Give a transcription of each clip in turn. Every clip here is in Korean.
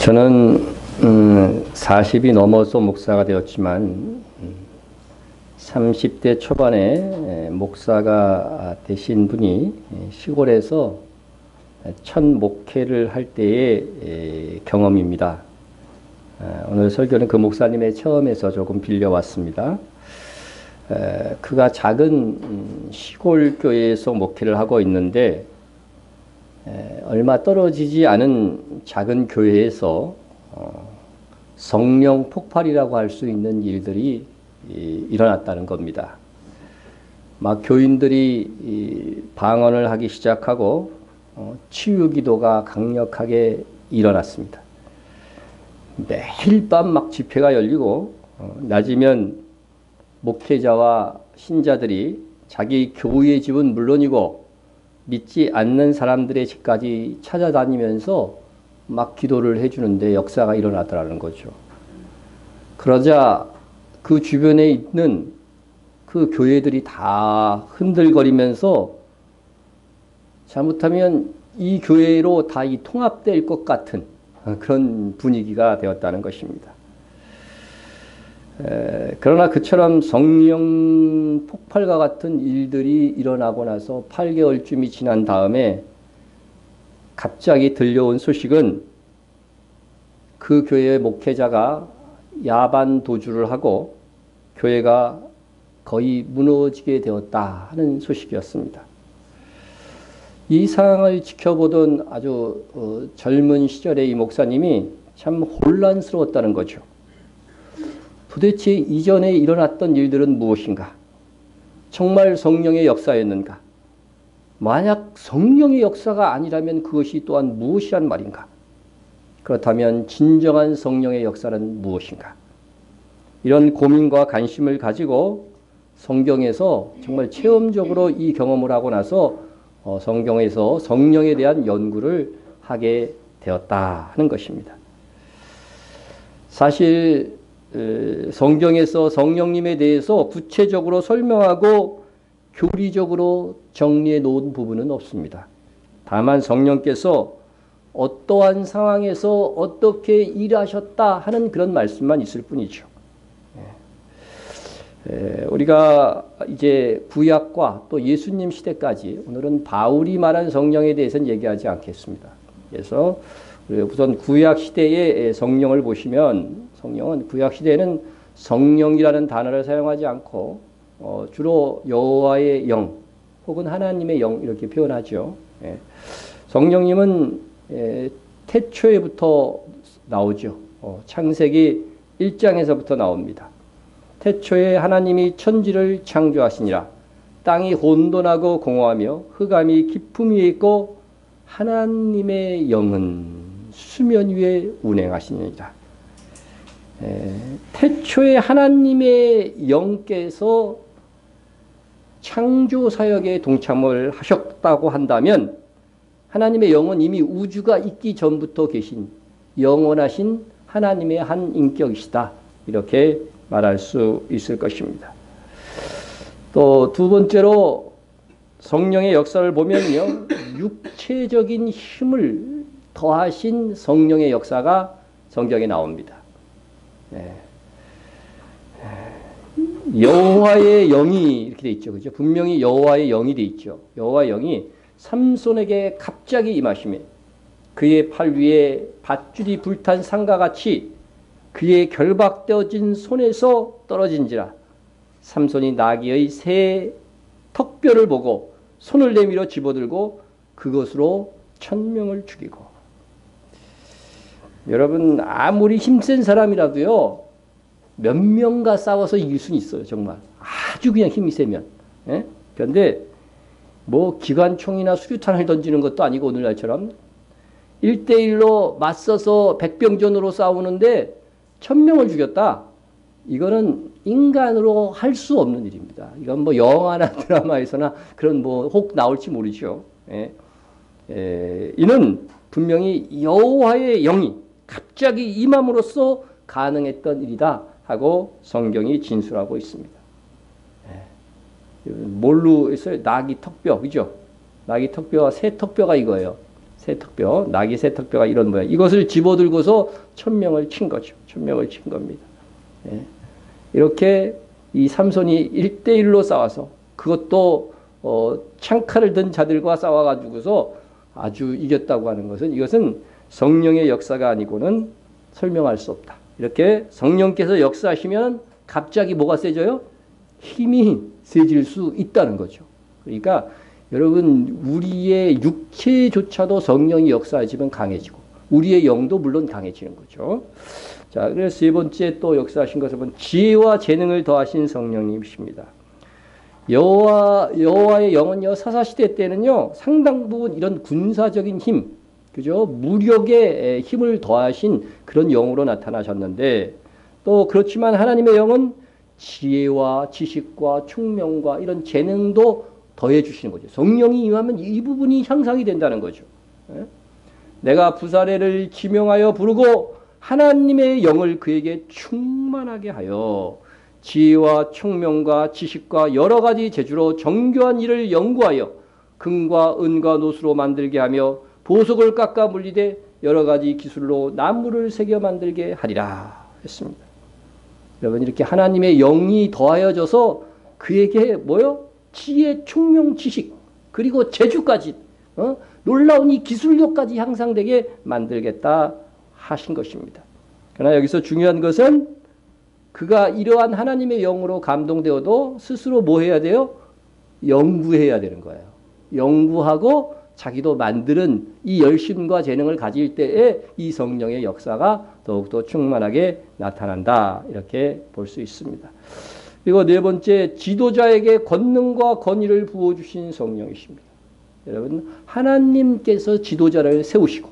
저는 40이 넘어서 목사가 되었지만 30대 초반에 목사가 되신 분이 시골에서 첫 목회를 할 때의 경험입니다. 오늘 설교는 그 목사님의 처음에서 조금 빌려왔습니다. 그가 작은 시골 교회에서 목회를 하고 있는데 얼마 떨어지지 않은 작은 교회에서 성령 폭발이라고 할 수 있는 일들이 일어났다는 겁니다. 막 교인들이 방언을 하기 시작하고 치유 기도가 강력하게 일어났습니다. 매일 밤 막 집회가 열리고 낮이면 목회자와 신자들이 자기 교우의 집은 물론이고 믿지 않는 사람들의 집까지 찾아다니면서 막 기도를 해주는데 역사가 일어나더라는 거죠. 그러자 그 주변에 있는 그 교회들이 다 흔들거리면서 잘못하면 이 교회로 다 통합될 것 같은 그런 분위기가 되었다는 것입니다. 그러나 그처럼 성령 폭발과 같은 일들이 일어나고 나서 8개월쯤이 지난 다음에 갑자기 들려온 소식은 그 교회의 목회자가 야반 도주를 하고 교회가 거의 무너지게 되었다 하는 소식이었습니다. 이 상황을 지켜보던 아주 젊은 시절의 이 목사님이 참 혼란스러웠다는 거죠. 도대체 이전에 일어났던 일들은 무엇인가? 정말 성령의 역사였는가? 만약 성령의 역사가 아니라면 그것이 또한 무엇이란 말인가? 그렇다면 진정한 성령의 역사는 무엇인가? 이런 고민과 관심을 가지고 성경에서 정말 체험적으로 이 경험을 하고 나서 성경에서 성령에 대한 연구를 하게 되었다 하는 것입니다. 사실 성경에서 성령님에 대해서 구체적으로 설명하고 교리적으로 정리해 놓은 부분은 없습니다. 다만 성령께서 어떠한 상황에서 어떻게 일하셨다 하는 그런 말씀만 있을 뿐이죠. 우리가 이제 구약과 또 예수님 시대까지 오늘은 바울이 말한 성령에 대해서는 얘기하지 않겠습니다. 그래서 우선 구약 시대의 성령을 보시면 성령은 구약 시대에는 성령이라는 단어를 사용하지 않고 주로 여호와의 영 혹은 하나님의 영 이렇게 표현하죠. 성령님은 태초에부터 나오죠. 창세기 1장에서부터 나옵니다. 태초에 하나님이 천지를 창조하시니라. 땅이 혼돈하고 공허하며 흑암이 깊음 위에 있고 하나님의 영은 수면 위에 운행하시니라. 태초에 하나님의 영께서 창조 사역에 동참을 하셨다고 한다면 하나님의 영은 이미 우주가 있기 전부터 계신 영원하신 하나님의 한 인격이시다. 이렇게 말할 수 있을 것입니다. 또 두 번째로 성령의 역사를 보면요. 육체적인 힘을 더하신 성령의 역사가 성경에 나옵니다. 여호와의 영이 이렇게 돼 있죠. 그죠? 분명히 여호와의 영이 돼 있죠. 여호와의 영이 삼손에게 갑자기 임하시며 그의 팔 위에 밧줄이 불탄 상과 같이 그의 결박되어진 손에서 떨어진지라. 삼손이 나귀의 새 턱뼈를 보고 손을 내밀어 집어들고 그것으로 1000명을 죽이고. 여러분 아무리 힘센 사람이라도요 몇 명과 싸워서 이길 수는 있어요. 정말 아주 그냥 힘이 세면. 그런데 뭐 기관총이나 수류탄을 던지는 것도 아니고 오늘날처럼 1대1로 맞서서 백병전으로 싸우는데 1000명을 죽였다. 이거는 인간으로 할 수 없는 일입니다. 이건 뭐 영화나 드라마에서나 그런 뭐 혹 나올지 모르죠. 이는 분명히 여호와의 영이 갑자기 임함으로써 가능했던 일이다 하고 성경이 진술하고 있습니다. 뭘로 했어요? 나귀 턱뼈, 그죠? 나귀 턱뼈와 새 턱뼈가 이거예요. 세턱뼈, 나귀 세턱뼈가 이런 모양. 이것을 집어들고서 천명을 친 거죠. 천명을 친 겁니다. 예. 이렇게 이 삼손이 1대1로 싸워서 그것도 창칼을 든 자들과 싸워가지고서 아주 이겼다고 하는 것은 이것은 성령의 역사가 아니고는 설명할 수 없다. 이렇게 성령께서 역사하시면 갑자기 뭐가 세져요? 힘이 세질 수 있다는 거죠. 그러니까 여러분 우리의 육체조차도 성령이 역사하시면 강해지고 우리의 영도 물론 강해지는 거죠. 자, 그래서 세 번째 또 역사하신 것을 보면 지혜와 재능을 더하신 성령님이십니다. 여호와의 영은요 사사시대 때는요 상당 부분 이런 군사적인 힘, 그죠? 무력의 힘을 더하신 그런 영으로 나타나셨는데 또 그렇지만 하나님의 영은 지혜와 지식과 총명과 이런 재능도 더해 주시는 거죠. 성령이 임하면 이 부분이 향상이 된다는 거죠. 내가 부사례를 지명하여 부르고 하나님의 영을 그에게 충만하게 하여 지혜와 총명과 지식과 여러 가지 재주로 정교한 일을 연구하여 금과 은과 노수로 만들게 하며 보석을 깎아 물리되 여러 가지 기술로 나무를 새겨 만들게 하리라 했습니다. 여러분 이렇게 하나님의 영이 더하여져서 그에게 뭐요? 지혜, 총명, 지식 그리고 재주까지 놀라운 이 기술력까지 향상되게 만들겠다 하신 것입니다. 그러나 여기서 중요한 것은 그가 이러한 하나님의 영으로 감동되어도 스스로 뭐 해야 돼요? 연구해야 되는 거예요. 연구하고 자기도 만드는 이 열심과 재능을 가질 때에 이 성령의 역사가 더욱더 충만하게 나타난다. 이렇게 볼 수 있습니다. 그리고 네 번째, 지도자에게 권능과 권위를 부어주신 성령이십니다. 여러분, 하나님께서 지도자를 세우시고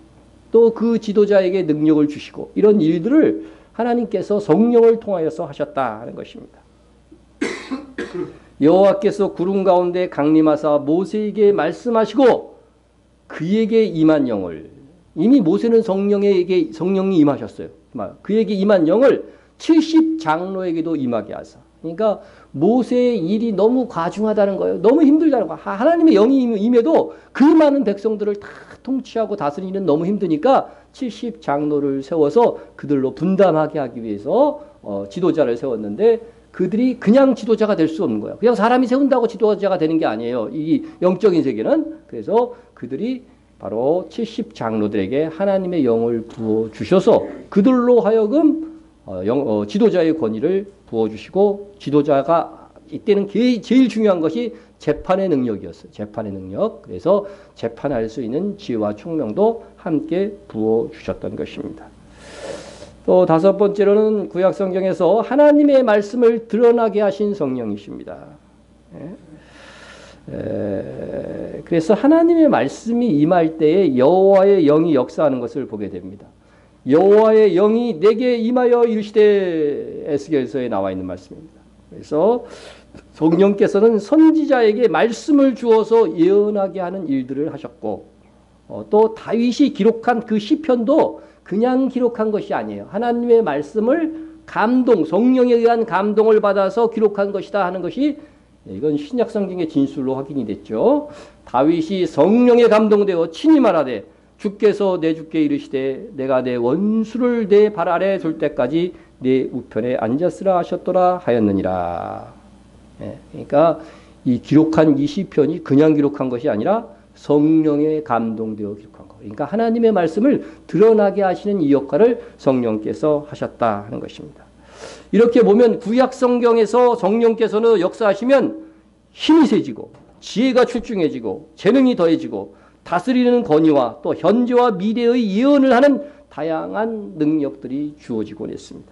또 그 지도자에게 능력을 주시고 이런 일들을 하나님께서 성령을 통하여서 하셨다 하는 것입니다. 여호와께서 구름 가운데 강림하사 모세에게 말씀하시고 그에게 임한 영을 이미 모세는 성령이 임하셨어요. 그에게 임한 영을 70장로에게도 임하게 하사. 그러니까 모세의 일이 너무 과중하다는 거예요. 너무 힘들다는 거예요. 하나님의 영이 임해도 그 많은 백성들을 다 통치하고 다스리는 너무 힘드니까 70장로를 세워서 그들로 분담하게 하기 위해서 지도자를 세웠는데 그들이 그냥 지도자가 될 수 없는 거예요. 그냥 사람이 세운다고 지도자가 되는 게 아니에요. 이 영적인 세계는. 그래서 그들이 바로 70장로들에게 하나님의 영을 부어주셔서 그들로 하여금 지도자의 권위를 부어주시고 지도자가 이때는 제일 중요한 것이 재판의 능력이었어요. 재판의 능력. 그래서 재판할 수 있는 지혜와 총명도 함께 부어주셨던 것입니다. 또 다섯 번째로는 구약 성경에서 하나님의 말씀을 드러나게 하신 성령이십니다. 그래서 하나님의 말씀이 임할 때에 여호와의 영이 역사하는 것을 보게 됩니다. 여호와의 영이 내게 임하여 이르시되 에스겔서에 나와 있는 말씀입니다. 그래서 성령께서는 선지자에게 말씀을 주어서 예언하게 하는 일들을 하셨고 또 다윗이 기록한 그 시편도 그냥 기록한 것이 아니에요. 하나님의 말씀을 성령에 의한 감동을 받아서 기록한 것이다 하는 것이 이건 신약 성경의 진술로 확인이 됐죠. 다윗이 성령에 감동되어 친히 말하되 주께서 내 주께 이르시되 내가 내 원수를 내 발 아래 둘 때까지 내 우편에 앉았으라 하셨더라 하였느니라. 그러니까 이 기록한 이 시편이 그냥 기록한 것이 아니라 성령에 감동되어 기록한 것. 그러니까 하나님의 말씀을 드러나게 하시는 이 역할을 성령께서 하셨다 하는 것입니다. 이렇게 보면 구약 성경에서 성령께서는 역사하시면 힘이 세지고 지혜가 출중해지고 재능이 더해지고 다스리는 권위와 또 현재와 미래의 예언을 하는 다양한 능력들이 주어지곤 했습니다.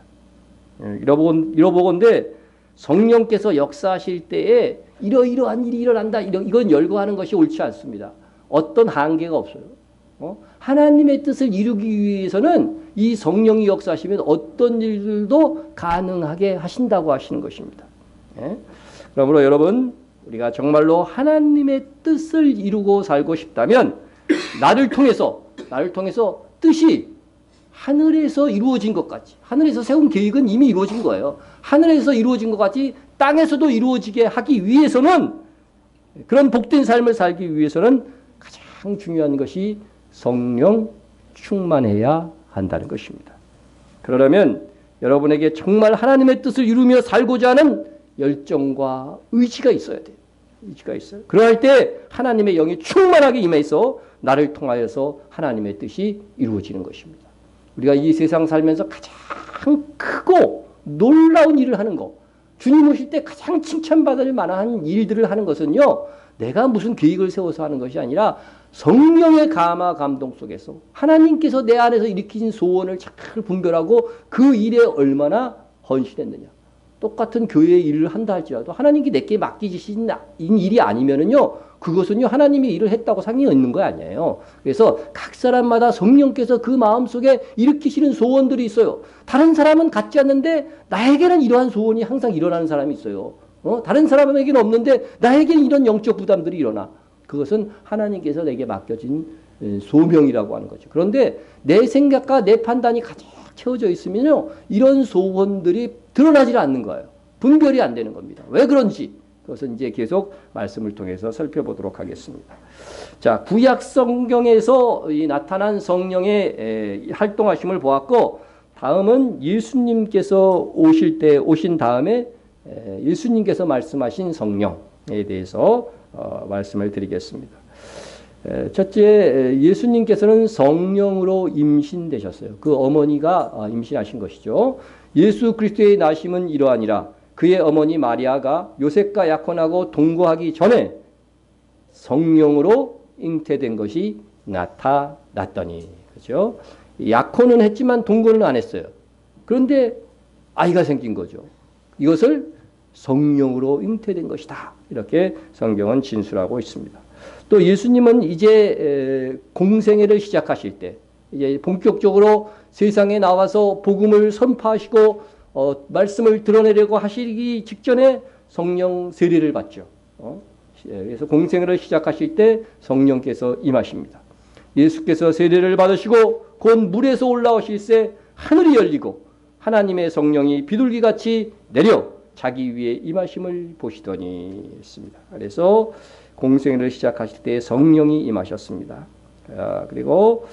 이러보건대 성령께서 역사하실 때에 이러한 일이 일어난다. 이건 열거하는 것이 옳지 않습니다. 어떤 한계가 없어요. 하나님의 뜻을 이루기 위해서는 이 성령이 역사하시면 어떤 일들도 가능하게 하신다고 하시는 것입니다. 그러므로 여러분 우리가 정말로 하나님의 뜻을 이루고 살고 싶다면 나를 통해서 뜻이 하늘에서 이루어진 것 같이 하늘에서 세운 계획은 이미 이루어진 거예요. 하늘에서 이루어진 것 같이 땅에서도 이루어지게 하기 위해서는 그런 복된 삶을 살기 위해서는 가장 중요한 것이 성령 충만해야 한다는 것입니다. 그러려면 여러분에게 정말 하나님의 뜻을 이루며 살고자 하는 열정과 의지가 있어야 돼요. 의지가 있어요. 그럴 때 하나님의 영이 충만하게 임해서 나를 통하여서 하나님의 뜻이 이루어지는 것입니다. 우리가 이 세상 살면서 가장 크고 놀라운 일을 하는 거, 주님 오실 때 가장 칭찬받을 만한 일들을 하는 것은요, 내가 무슨 계획을 세워서 하는 것이 아니라 성령의 감화 감동 속에서 하나님께서 내 안에서 일으키신 소원을 잘 분별하고 그 일에 얼마나 헌신했느냐. 똑같은 교회의 일을 한다 할지라도 하나님께 내게 맡기신 일이 아니면은요, 그것은요, 하나님이 일을 했다고 상이 있는 거 아니에요. 그래서 각 사람마다 성령께서 그 마음속에 일으키시는 소원들이 있어요. 다른 사람은 갖지 않는데 나에게는 이러한 소원이 항상 일어나는 사람이 있어요. 다른 사람에게는 없는데 나에게는 이런 영적 부담들이 일어나. 그것은 하나님께서 내게 맡겨진 소명이라고 하는 거죠. 그런데 내 생각과 내 판단이 가득 채워져 있으면요, 이런 소원들이 드러나지 않는 거예요. 분별이 안 되는 겁니다. 왜 그런지 그것은 이제 계속 말씀을 통해서 살펴보도록 하겠습니다. 자, 구약 성경에서 나타난 성령의 활동하심을 보았고, 다음은 예수님께서 오신 다음에 예수님께서 말씀하신 성령에 대해서 말씀을 드리겠습니다. 첫째, 예수님께서는 성령으로 임신되셨어요. 그 어머니가 임신하신 것이죠. 예수 그리스도의 나심은 이러하니라. 그의 어머니 마리아가 요셉과 약혼하고 동거하기 전에 성령으로 잉태된 것이 나타났더니. 그렇죠? 약혼은 했지만 동거는 안 했어요. 그런데 아이가 생긴 거죠. 이것을 성령으로 잉태된 것이다. 이렇게 성경은 진술하고 있습니다. 또 예수님은 이제 공생애를 시작하실 때, 이제 본격적으로 세상에 나와서 복음을 선포하시고 말씀을 드러내려고 하시기 직전에 성령 세례를 받죠. 그래서 공생애를 시작하실 때 성령께서 임하십니다. 예수께서 세례를 받으시고 곧 물에서 올라오실새 하늘이 열리고 하나님의 성령이 비둘기같이 내려 자기 위에 임하심을 보시더니 했습니다. 그래서 공생애를 시작하실 때 성령이 임하셨습니다. 그리고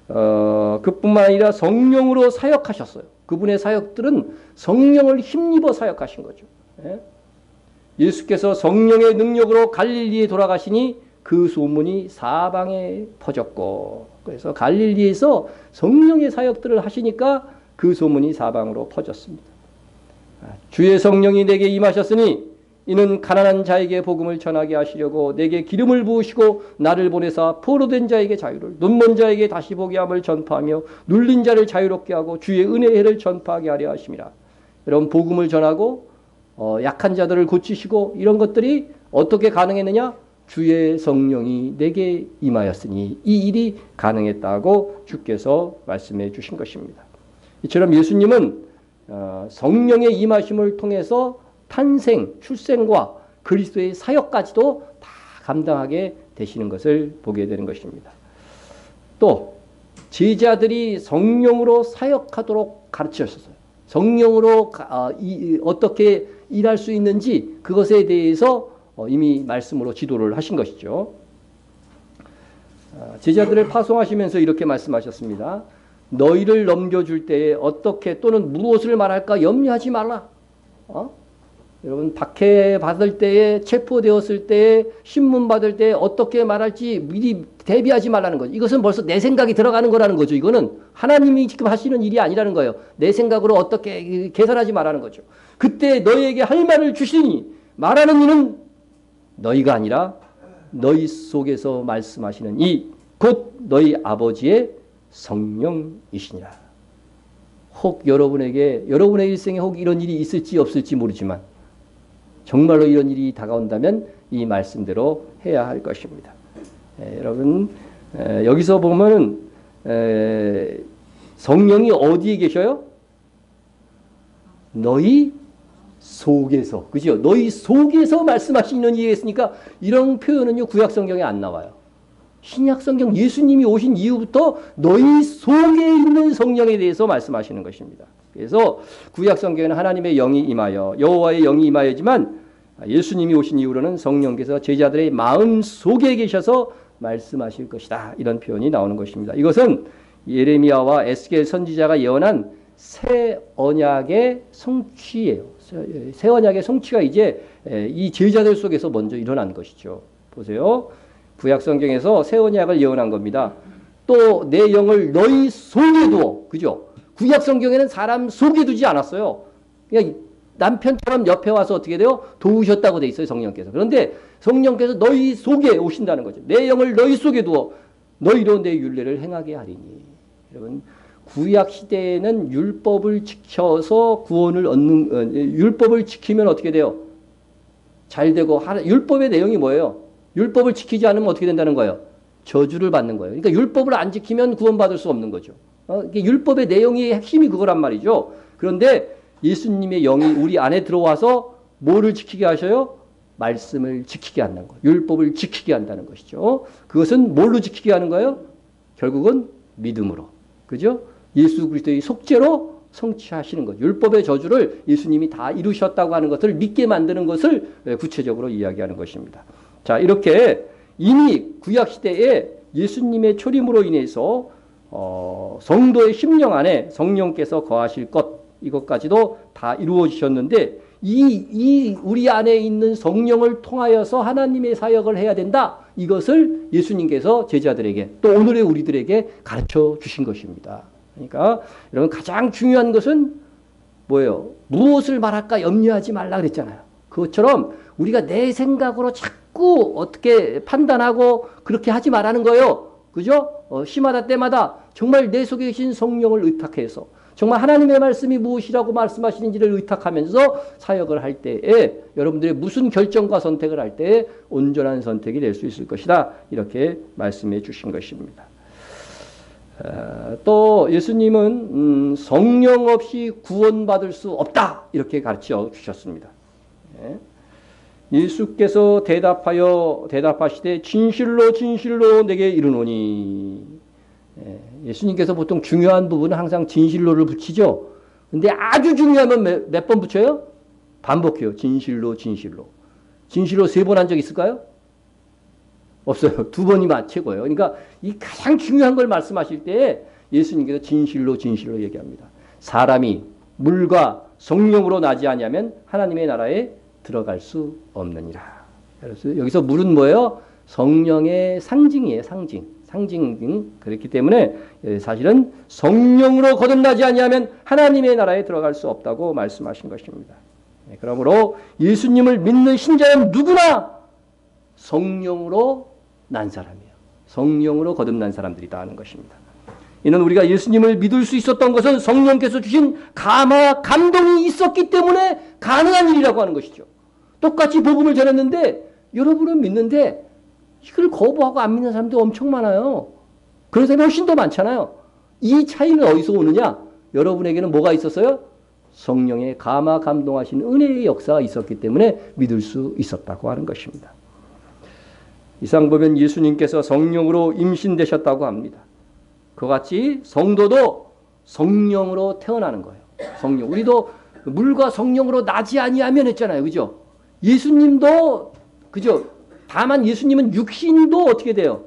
그뿐만 아니라 성령으로 사역하셨어요. 그분의 사역들은 성령을 힘입어 사역하신 거죠. 예수께서 성령의 능력으로 갈릴리에 돌아가시니 그 소문이 사방에 퍼졌고, 그래서 갈릴리에서 성령의 사역들을 하시니까 그 소문이 사방으로 퍼졌습니다. 주의 성령이 내게 임하셨으니 이는 가난한 자에게 복음을 전하게 하시려고 내게 기름을 부으시고 나를 보내사 포로된 자에게 자유를, 눈먼 자에게 다시 보게 함을 전파하며 눌린 자를 자유롭게 하고 주의 은혜의 해를 전파하게 하려 하심이라. 여러분, 복음을 전하고 약한 자들을 고치시고 이런 것들이 어떻게 가능했느냐? 주의 성령이 내게 임하였으니 이 일이 가능했다고 주께서 말씀해 주신 것입니다. 이처럼 예수님은 성령의 임하심을 통해서 탄생, 출생과 그리스도의 사역까지도 다 감당하게 되시는 것을 보게 되는 것입니다. 또 제자들이 성령으로 사역하도록 가르치셨어요. 성령으로 어떻게 일할 수 있는지 그것에 대해서 이미 말씀으로 지도를 하신 것이죠. 제자들을 파송하시면서 이렇게 말씀하셨습니다. 너희를 넘겨줄 때에 어떻게 또는 무엇을 말할까 염려하지 말라. 여러분, 박해 받을 때에, 체포되었을 때에, 신문 받을 때에 어떻게 말할지 미리 대비하지 말라는 거죠. 이것은 벌써 내 생각이 들어가는 거라는 거죠. 이거는 하나님이 지금 하시는 일이 아니라는 거예요. 내 생각으로 어떻게 계산하지 말라는 거죠. 그때 너희에게 할 말을 주시니 말하는 이는 너희가 아니라 너희 속에서 말씀하시는 이 곧 너희 아버지의 성령이시니라. 혹 여러분의 일생에 혹 이런 일이 있을지 없을지 모르지만 정말로 이런 일이 다가온다면 이 말씀대로 해야 할 것입니다. 여러분, 여기서 보면 성령이 어디에 계셔요? 너희 속에서, 그죠? 너희 속에서 말씀하시는 일이 있으니까 이런 표현은요, 구약 성경에 안 나와요. 신약 성경 예수님이 오신 이후부터 너희 속에 있는 성령에 대해서 말씀하시는 것입니다. 그래서 구약 성경에는 하나님의 영이 임하여, 여호와의 영이 임하여지만 예수님이 오신 이후로는 성령께서 제자들의 마음 속에 계셔서 말씀하실 것이다. 이런 표현이 나오는 것입니다. 이것은 예레미야와 에스겔 선지자가 예언한 새 언약의 성취예요. 새 언약의 성취가 이제 이 제자들 속에서 먼저 일어난 것이죠. 보세요. 구약 성경에서 새 언약을 예언한 겁니다. 또 내 영을 너희 속에 두어. 그죠? 구약 성경에는 사람 속에 두지 않았어요. 그냥 남편처럼 옆에 와서 어떻게 돼요? 도우셨다고 돼 있어요. 성령께서. 그런데 성령께서 너희 속에 오신다는 거죠. 내 영을 너희 속에 두어 너희로 내 율례를 행하게 하리니. 여러분 구약 시대에는 율법을 지켜서 구원을 얻는 율법을 지키면 어떻게 돼요? 잘 되고 율법의 내용이 뭐예요? 율법을 지키지 않으면 어떻게 된다는 거예요? 저주를 받는 거예요. 그러니까 율법을 안 지키면 구원받을 수 없는 거죠. 율법의 내용이 핵심이 그거란 말이죠. 그런데 예수님의 영이 우리 안에 들어와서 뭐를 지키게 하셔요? 말씀을 지키게 한다는 거예요. 율법을 지키게 한다는 것이죠. 그것은 뭘로 지키게 하는 거예요? 결국은 믿음으로. 그죠? 예수 그리스도의 속죄로 성취하시는 것. 율법의 저주를 예수님이 다 이루셨다고 하는 것을 믿게 만드는 것을 구체적으로 이야기하는 것입니다. 자, 이렇게 이미 구약 시대에 예수님의 초림으로 인해서 성도의 심령 안에 성령께서 거하실 것, 이것까지도 다 이루어지셨는데 이 우리 안에 있는 성령을 통하여서 하나님의 사역을 해야 된다. 이것을 예수님께서 제자들에게 또 오늘의 우리들에게 가르쳐 주신 것입니다. 그러니까 여러분 가장 중요한 것은 뭐예요? 무엇을 말할까 염려하지 말라 그랬잖아요. 그것처럼 우리가 내 생각으로 자꾸 어떻게 판단하고 그렇게 하지 말라는 거예요. 그죠? 시마다 때마다 정말 내 속에 계신 성령을 의탁해서 정말 하나님의 말씀이 무엇이라고 말씀하시는지를 의탁하면서 사역을 할 때에 여러분들이 무슨 결정과 선택을 할 때에 온전한 선택이 될 수 있을 것이다. 이렇게 말씀해 주신 것입니다. 또 예수님은 성령 없이 구원받을 수 없다. 이렇게 가르쳐 주셨습니다. 예수께서 대답하시되 진실로 진실로 내게 이르노니. 예수님께서 보통 중요한 부분은 항상 진실로를 붙이죠. 근데 아주 중요하면 몇 번 붙여요? 반복해요. 진실로 진실로. 진실로 3번 한 적 있을까요? 없어요. 2번이 최고예요. 그러니까 이 가장 중요한 걸 말씀하실 때 예수님께서 진실로 진실로 얘기합니다. 사람이 물과 성령으로 나지 아니하면 하나님의 나라에 들어갈 수 없느니라. 그래서 여기서 물은 뭐예요? 성령의 상징이에요. 상징. 그렇기 때문에 사실은 성령으로 거듭나지 아니하면 하나님의 나라에 들어갈 수 없다고 말씀하신 것입니다. 그러므로 예수님을 믿는 신자는 누구나 성령으로 난 사람이에요. 성령으로 거듭난 사람들이다 하는 것입니다. 이는 우리가 예수님을 믿을 수 있었던 것은 성령께서 주신 감동이 있었기 때문에 가능한 일이라고 하는 것이죠. 똑같이 복음을 전했는데 여러분은 믿는데 이걸 거부하고 안 믿는 사람도 엄청 많아요. 그런 사람이 훨씬 더 많잖아요. 이 차이는 어디서 오느냐? 여러분에게는 뭐가 있었어요? 성령의 감동하신 은혜의 역사가 있었기 때문에 믿을 수 있었다고 하는 것입니다. 이상 보면 예수님께서 성령으로 임신되셨다고 합니다. 그같이 성도도 성령으로 태어나는 거예요. 성령. 우리도 물과 성령으로 나지 아니하면 했잖아요. 그죠? 예수님도 그죠? 다만 예수님은 육신도 어떻게 돼요?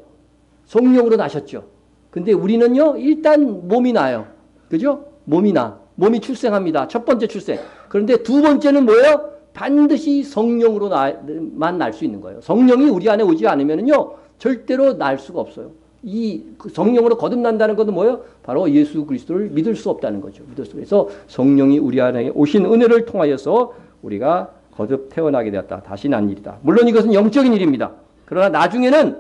성령으로 나셨죠. 근데 우리는요, 일단 몸이 나요. 그죠? 몸이 몸이 출생합니다. 첫 번째 출생. 그런데 두 번째는 뭐예요? 반드시 성령으로만 날 수 있는 거예요. 성령이 우리 안에 오지 않으면요, 절대로 날 수가 없어요. 이 성령으로 거듭난다는 것은 뭐예요? 바로 예수 그리스도를 믿을 수 없다는 거죠. 그래서 성령이 우리 안에 오신 은혜를 통하여서 우리가 거듭 태어나게 되었다. 다시 난 일이다. 물론 이것은 영적인 일입니다. 그러나 나중에는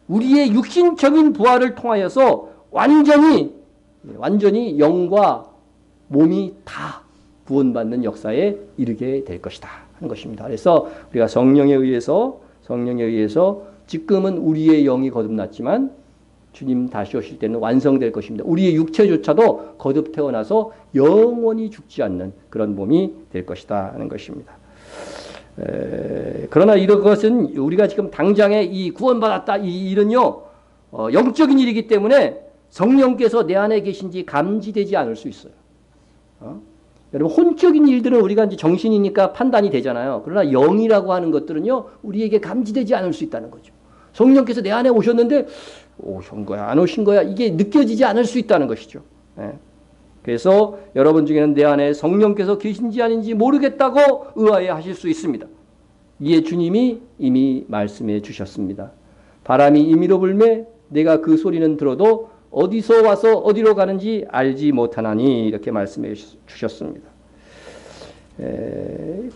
우리의 육신적인 부활을 통하여서 완전히 영과 몸이 다 구원받는 역사에 이르게 될 것이다 하는 것입니다. 그래서 우리가 성령에 의해서 지금은 우리의 영이 거듭났지만 주님 다시 오실 때는 완성될 것입니다. 우리의 육체조차도 거듭 태어나서 영원히 죽지 않는 그런 몸이 될 것이다 하는 것입니다. 그러나 이런 것은 우리가 지금 당장에 이 구원받았다 이 일은요, 영적인 일이기 때문에 성령께서 내 안에 계신지 감지되지 않을 수 있어요. 여러분 혼적인 일들은 우리가 이제 정신이니까 판단이 되잖아요. 그러나 영이라고 하는 것들은요, 우리에게 감지되지 않을 수 있다는 거죠. 성령께서 내 안에 오셨는데 오신 거야, 안 오신 거야, 이게 느껴지지 않을 수 있다는 것이죠. 예. 그래서 여러분 중에는 내 안에 성령께서 계신지 아닌지 모르겠다고 의아해 하실 수 있습니다. 이에 주님이 이미 말씀해 주셨습니다. 바람이 임의로 불매 내가 그 소리는 들어도 어디서 와서 어디로 가는지 알지 못하나니, 이렇게 말씀해 주셨습니다.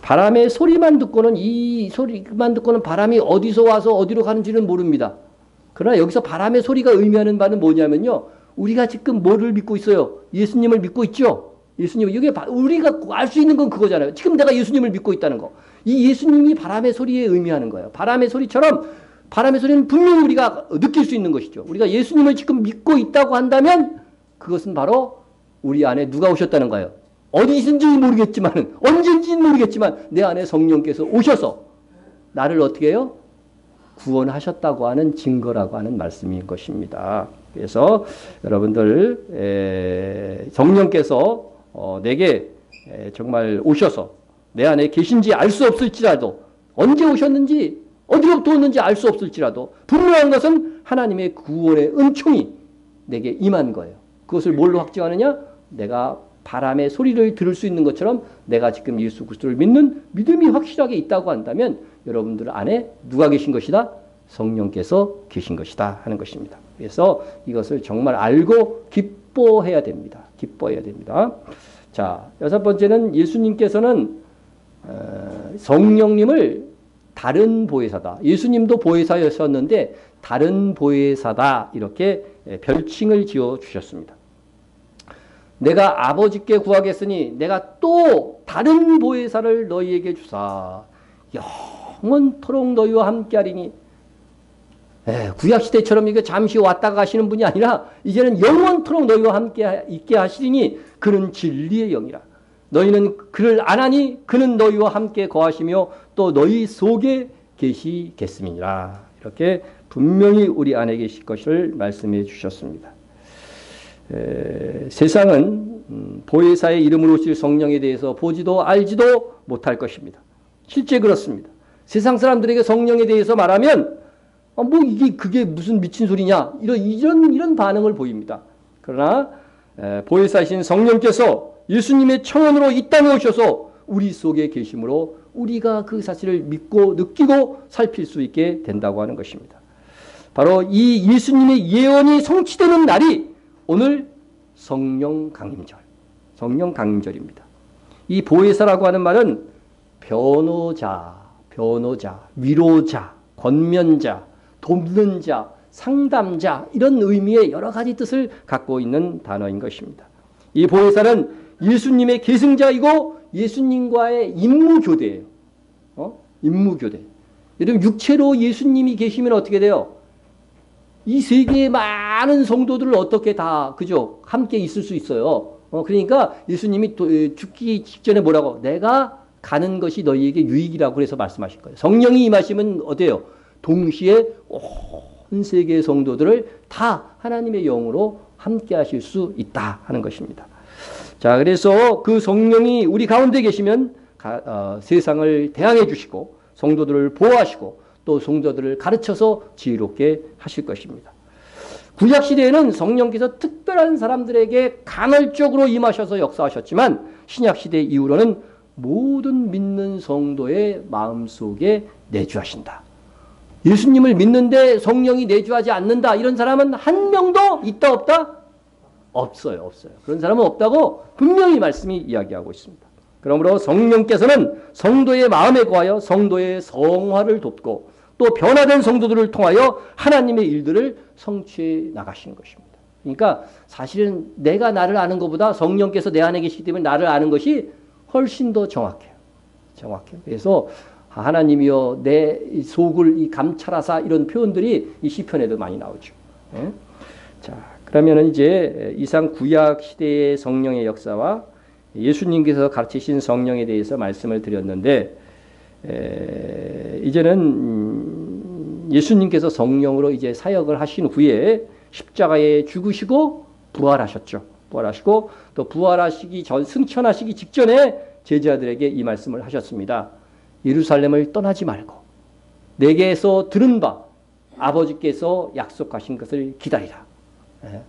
바람의 소리만 듣고는, 이 소리만 듣고는 바람이 어디서 와서 어디로 가는지는 모릅니다. 그러나 여기서 바람의 소리가 의미하는 바는 뭐냐면요, 우리가 지금 뭐를 믿고 있어요? 예수님을 믿고 있죠. 예수님, 이게 우리가 알 수 있는 건 그거잖아요. 지금 내가 예수님을 믿고 있다는 거. 이 예수님이 바람의 소리에 의미하는 거예요. 바람의 소리처럼, 바람의 소리는 분명히 우리가 느낄 수 있는 것이죠. 우리가 예수님을 지금 믿고 있다고 한다면 그것은 바로 우리 안에 누가 오셨다는 거예요. 어디신지 모르겠지만, 언젠지는 모르겠지만 내 안에 성령께서 오셔서 나를 어떻게 해요? 구원하셨다고 하는 증거라고 하는 말씀인 것입니다. 그래서 여러분들, 성령께서 내게 정말 오셔서 내 안에 계신지 알 수 없을지라도, 언제 오셨는지 어디로부터 오는지 알 수 없을지라도 분명한 것은 하나님의 구원의 은총이 내게 임한 거예요. 그것을 뭘로 확증하느냐? 내가 바람의 소리를 들을 수 있는 것처럼 내가 지금 예수 그리스도를 믿는 믿음이 확실하게 있다고 한다면 여러분들 안에 누가 계신 것이다? 성령께서 계신 것이다 하는 것입니다. 그래서 이것을 정말 알고 기뻐해야 됩니다. 기뻐해야 됩니다. 자, 여섯 번째는 예수님께서는 성령님을 다른 보혜사다. 예수님도 보혜사였었는데 다른 보혜사다, 이렇게 별칭을 지어 주셨습니다. 내가 아버지께 구하겠으니 내가 또 다른 보혜사를 너희에게 주사 영원토록 너희와 함께하리니. 구약시대처럼 이게 잠시 왔다 가시는 분이 아니라 이제는 영원토록 너희와 함께 있게 하시리니 그는 진리의 영이라. 너희는 그를 아나니 그는 너희와 함께 거하시며 또 너희 속에 계시겠음이니라. 이렇게 분명히 우리 안에 계실 것을 말씀해 주셨습니다. 세상은 보혜사의 이름으로 오실 성령에 대해서 보지도 알지도 못할 것입니다. 실제 그렇습니다. 세상 사람들에게 성령에 대해서 말하면 그게 무슨 미친 소리냐, 이런 반응을 보입니다. 그러나 보혜사이신 성령께서 예수님의 청원으로 이 땅에 오셔서 우리 속에 계심으로 우리가 그 사실을 믿고 느끼고 살필 수 있게 된다고 하는 것입니다. 바로 이 예수님의 예언이 성취되는 날이 오늘 성령 강림절, 성령 강림절입니다. 이 보혜사라고 하는 말은 변호자, 위로자, 권면자, 돕는 자, 상담자, 이런 의미의 여러 가지 뜻을 갖고 있는 단어인 것입니다. 이 보혜사는 예수님의 계승자이고 예수님과의 임무교대예요. 임무교대. 여러분, 육체로 예수님이 계시면 어떻게 돼요? 이 세계의 많은 성도들을 어떻게 다, 그죠? 함께 있을 수 있어요. 그러니까 예수님이 죽기 직전에 뭐라고? 내가 가는 것이 너희에게 유익이라고 해서 말씀하실 거예요. 성령이 임하시면 어때요? 동시에 온 세계의 성도들을 다 하나님의 영으로 함께 하실 수 있다 하는 것입니다. 자, 그래서 그 성령이 우리 가운데 계시면 세상을 대항해 주시고 성도들을 보호하시고 또 성도들을 가르쳐서 지혜롭게 하실 것입니다. 구약시대에는 성령께서 특별한 사람들에게 간헐적으로 임하셔서 역사하셨지만 신약시대 이후로는 모든 믿는 성도의 마음속에 내주하신다. 예수님을 믿는데 성령이 내주하지 않는다, 이런 사람은 한 명도 있다 없다? 없어요. 그런 사람은 없다고 분명히 말씀이 이야기하고 있습니다. 그러므로 성령께서는 성도의 마음에 거하여 성도의 성화를 돕고 또 변화된 성도들을 통하여 하나님의 일들을 성취해 나가시는 것입니다. 그러니까 사실은 내가 나를 아는 것보다 성령께서 내 안에 계시기 때문에 나를 아는 것이 훨씬 더 정확해요. 그래서 하나님이여 내 속을 감찰하사, 이런 표현들이 이 시편에도 많이 나오죠. 자, 그러면 이제 이상 구약 시대의 성령의 역사와 예수님께서 가르치신 성령에 대해서 말씀을 드렸는데, 이제는 예수님께서 성령으로 이제 사역을 하신 후에 십자가에 죽으시고 부활하셨죠. 부활하시고 또 부활하시기 전, 승천하시기 직전에 제자들에게 이 말씀을 하셨습니다. 예루살렘을 떠나지 말고 내게서 들은 바 아버지께서 약속하신 것을 기다리라. 예.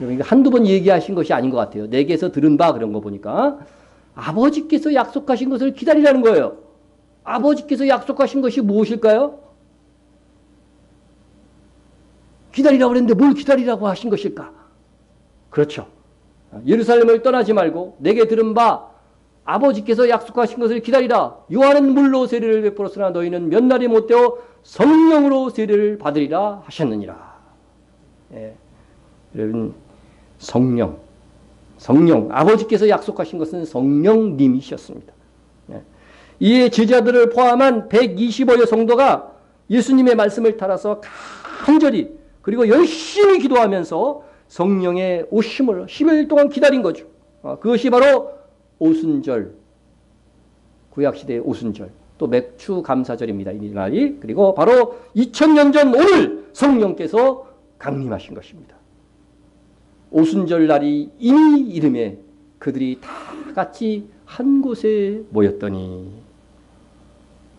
여러분, 한두 번 얘기하신 것이 아닌 것 같아요. 내게서 들은 바 그런 거 보니까. 아버지께서 약속하신 것을 기다리라는 거예요. 아버지께서 약속하신 것이 무엇일까요? 기다리라고 그랬는데 뭘 기다리라고 하신 것일까? 그렇죠. 예루살렘을 떠나지 말고 내게 들은 바 아버지께서 약속하신 것을 기다리라. 요한은 물로 세례를 베풀었으나 너희는 몇 날이 못되어 성령으로 세례를 받으리라 하셨느니라. 예. 여러분, 성령, 아버지께서 약속하신 것은 성령님이셨습니다. 예. 이에 제자들을 포함한 125여 성도가 예수님의 말씀을 따라서 간절히 그리고 열심히 기도하면서 성령의 오심을 10일 동안 기다린 거죠. 그것이 바로 오순절, 구약시대의 오순절, 또 맥주 감사절입니다. 이 날이. 그리고 바로 2000년 전 오늘 성령께서 강림하신 것입니다. 오순절 날이 이미 이름에 그들이 다 같이 한 곳에 모였더니,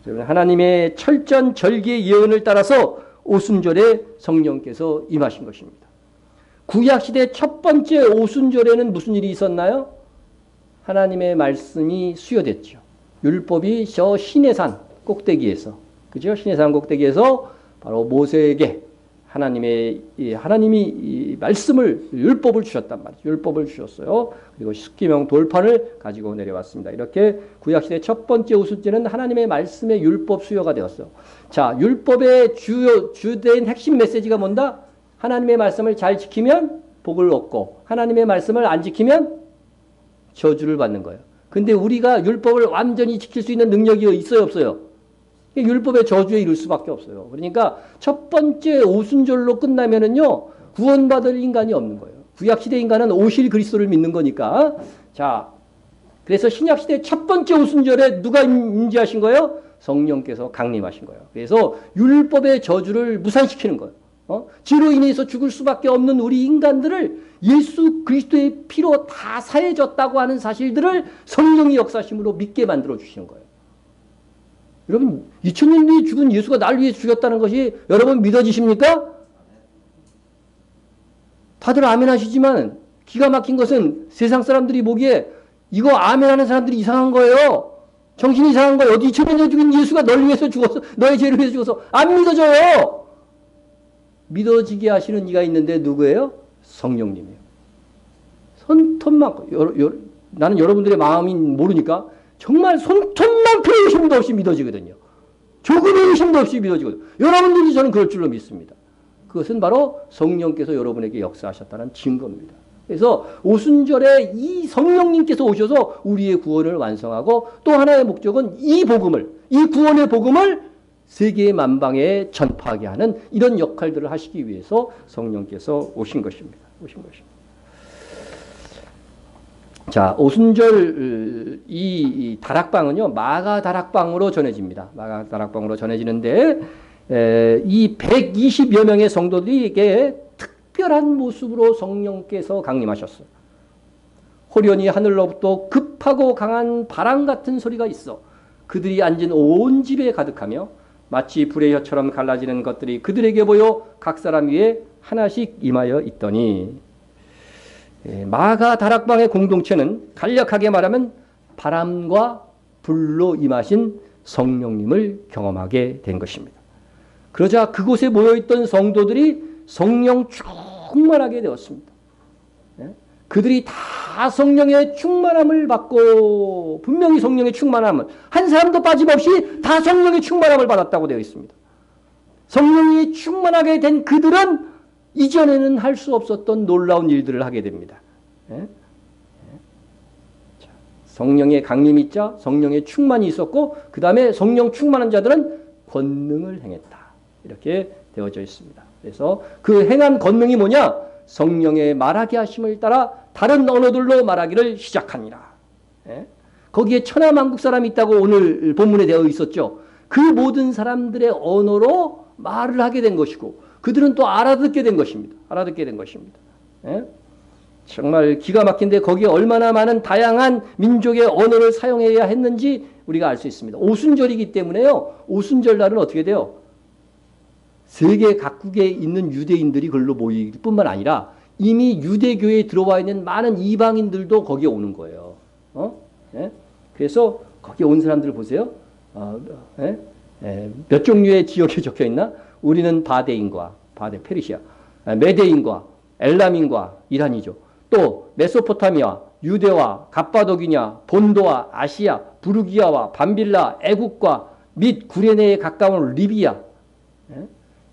하나님의 철저한 절기의 예언을 따라서 오순절에 성령께서 임하신 것입니다. 구약시대 첫 번째 오순절에는 무슨 일이 있었나요? 하나님의 말씀이 수여됐죠. 율법이 저 시내산 꼭대기에서, 그죠? 시내산 꼭대기에서 바로 모세에게 하나님이 이 말씀을, 율법을 주셨단 말이죠. 율법을 주셨어요. 그리고 십계명 돌판을 가지고 내려왔습니다. 이렇게 구약시대 첫 번째 오순절은 하나님의 말씀의 율법 수여가 되었어요. 자, 율법의 주된 핵심 메시지가 뭔다? 하나님의 말씀을 잘 지키면 복을 얻고, 하나님의 말씀을 안 지키면 저주를 받는 거예요. 근데 우리가 율법을 완전히 지킬 수 있는 능력이 있어요, 없어요? 율법의 저주에 이를 수밖에 없어요. 그러니까 첫 번째 오순절로 끝나면은요, 구원받을 인간이 없는 거예요. 구약시대 인간은 오실 그리스도를 믿는 거니까. 자, 그래서 신약시대 첫 번째 오순절에 누가 임재하신 거예요? 성령께서 강림하신 거예요. 그래서 율법의 저주를 무산시키는 거예요. 죄로 인해서 죽을 수밖에 없는 우리 인간들을 예수 그리스도의 피로 다 사해졌다고 하는 사실들을 성령의 역사심으로 믿게 만들어 주시는 거예요. 여러분, 2000년 뒤에 죽은 예수가 날 위해 죽였다는 것이 여러분 믿어지십니까? 다들 아멘 하시지만 기가 막힌 것은 세상 사람들이 보기에 이거 아멘 하는 사람들이 이상한 거예요. 정신이 이상한 거예요. 어디 2000년 전에 죽은 예수가 널 위해서 죽었어. 너의 죄를 위해서 죽었어. 안 믿어져요. 믿어지게 하시는 이가 있는데 누구예요? 성령님이에요. 손톱만큼, 나는 여러분들의 마음이 모르니까 정말 손톱만큼의 의심도 없이 믿어지거든요. 조금의 의심도 없이 믿어지거든요. 여러분들이 저는 그럴 줄로 믿습니다. 그것은 바로 성령께서 여러분에게 역사하셨다는 증거입니다. 그래서 오순절에 이 성령님께서 오셔서 우리의 구원을 완성하고 또 하나의 목적은 이 복음을, 이 구원의 복음을 세계 만방에 전파하게 하는 이런 역할들을 하시기 위해서 성령께서 오신 것입니다. 자, 오순절 이 다락방은요, 마가 다락방으로 전해집니다. 마가 다락방으로 전해지는데, 이 120여 명의 성도들에게 특별한 모습으로 성령께서 강림하셨어요. 호련히 하늘로부터 급하고 강한 바람 같은 소리가 있어 그들이 앉은 온 집에 가득하며 마치 불의 혀처럼 갈라지는 것들이 그들에게 보여 각 사람 위에 하나씩 임하여 있더니, 마가 다락방의 공동체는 간략하게 말하면 바람과 불로 임하신 성령님을 경험하게 된 것입니다. 그러자 그곳에 모여있던 성도들이 성령 충만하게 되었습니다. 그들이 다 성령의 충만함을 받고, 분명히 성령의 충만함을, 한 사람도 빠짐없이 다 성령의 충만함을 받았다고 되어 있습니다. 성령이 충만하게 된 그들은 이전에는 할 수 없었던 놀라운 일들을 하게 됩니다. 성령의 강림이 있자 성령의 충만이 있었고, 그 다음에 성령 충만한 자들은 권능을 행했다. 이렇게 되어져 있습니다. 그래서 그 행한 권능이 뭐냐? 성령의 말하게 하심을 따라 다른 언어들로 말하기를 시작하니라. 거기에 천하만국 사람이 있다고 오늘 본문에 되어 있었죠. 그 모든 사람들의 언어로 말을 하게 된 것이고, 그들은 또 알아듣게 된 것입니다. 정말 기가 막힌데 거기에 얼마나 많은 다양한 민족의 언어를 사용해야 했는지 우리가 알 수 있습니다. 오순절이기 때문에요. 오순절 날은 어떻게 돼요? 세계 각국에 있는 유대인들이 그걸로 모일 뿐만 아니라 이미 유대교에 들어와 있는 많은 이방인들도 거기에 오는 거예요. 예? 그래서 거기에 온 사람들 보세요. 예? 몇 종류의 지역이 적혀 있나? 우리는 바데인과 페르시아, 메데인과 엘람인과 이란이죠. 또 메소포타미아, 유대와 갑바도기냐, 본도와 아시아, 부르기아와 밤빌라, 애국과 및 구레네에 가까운 리비아,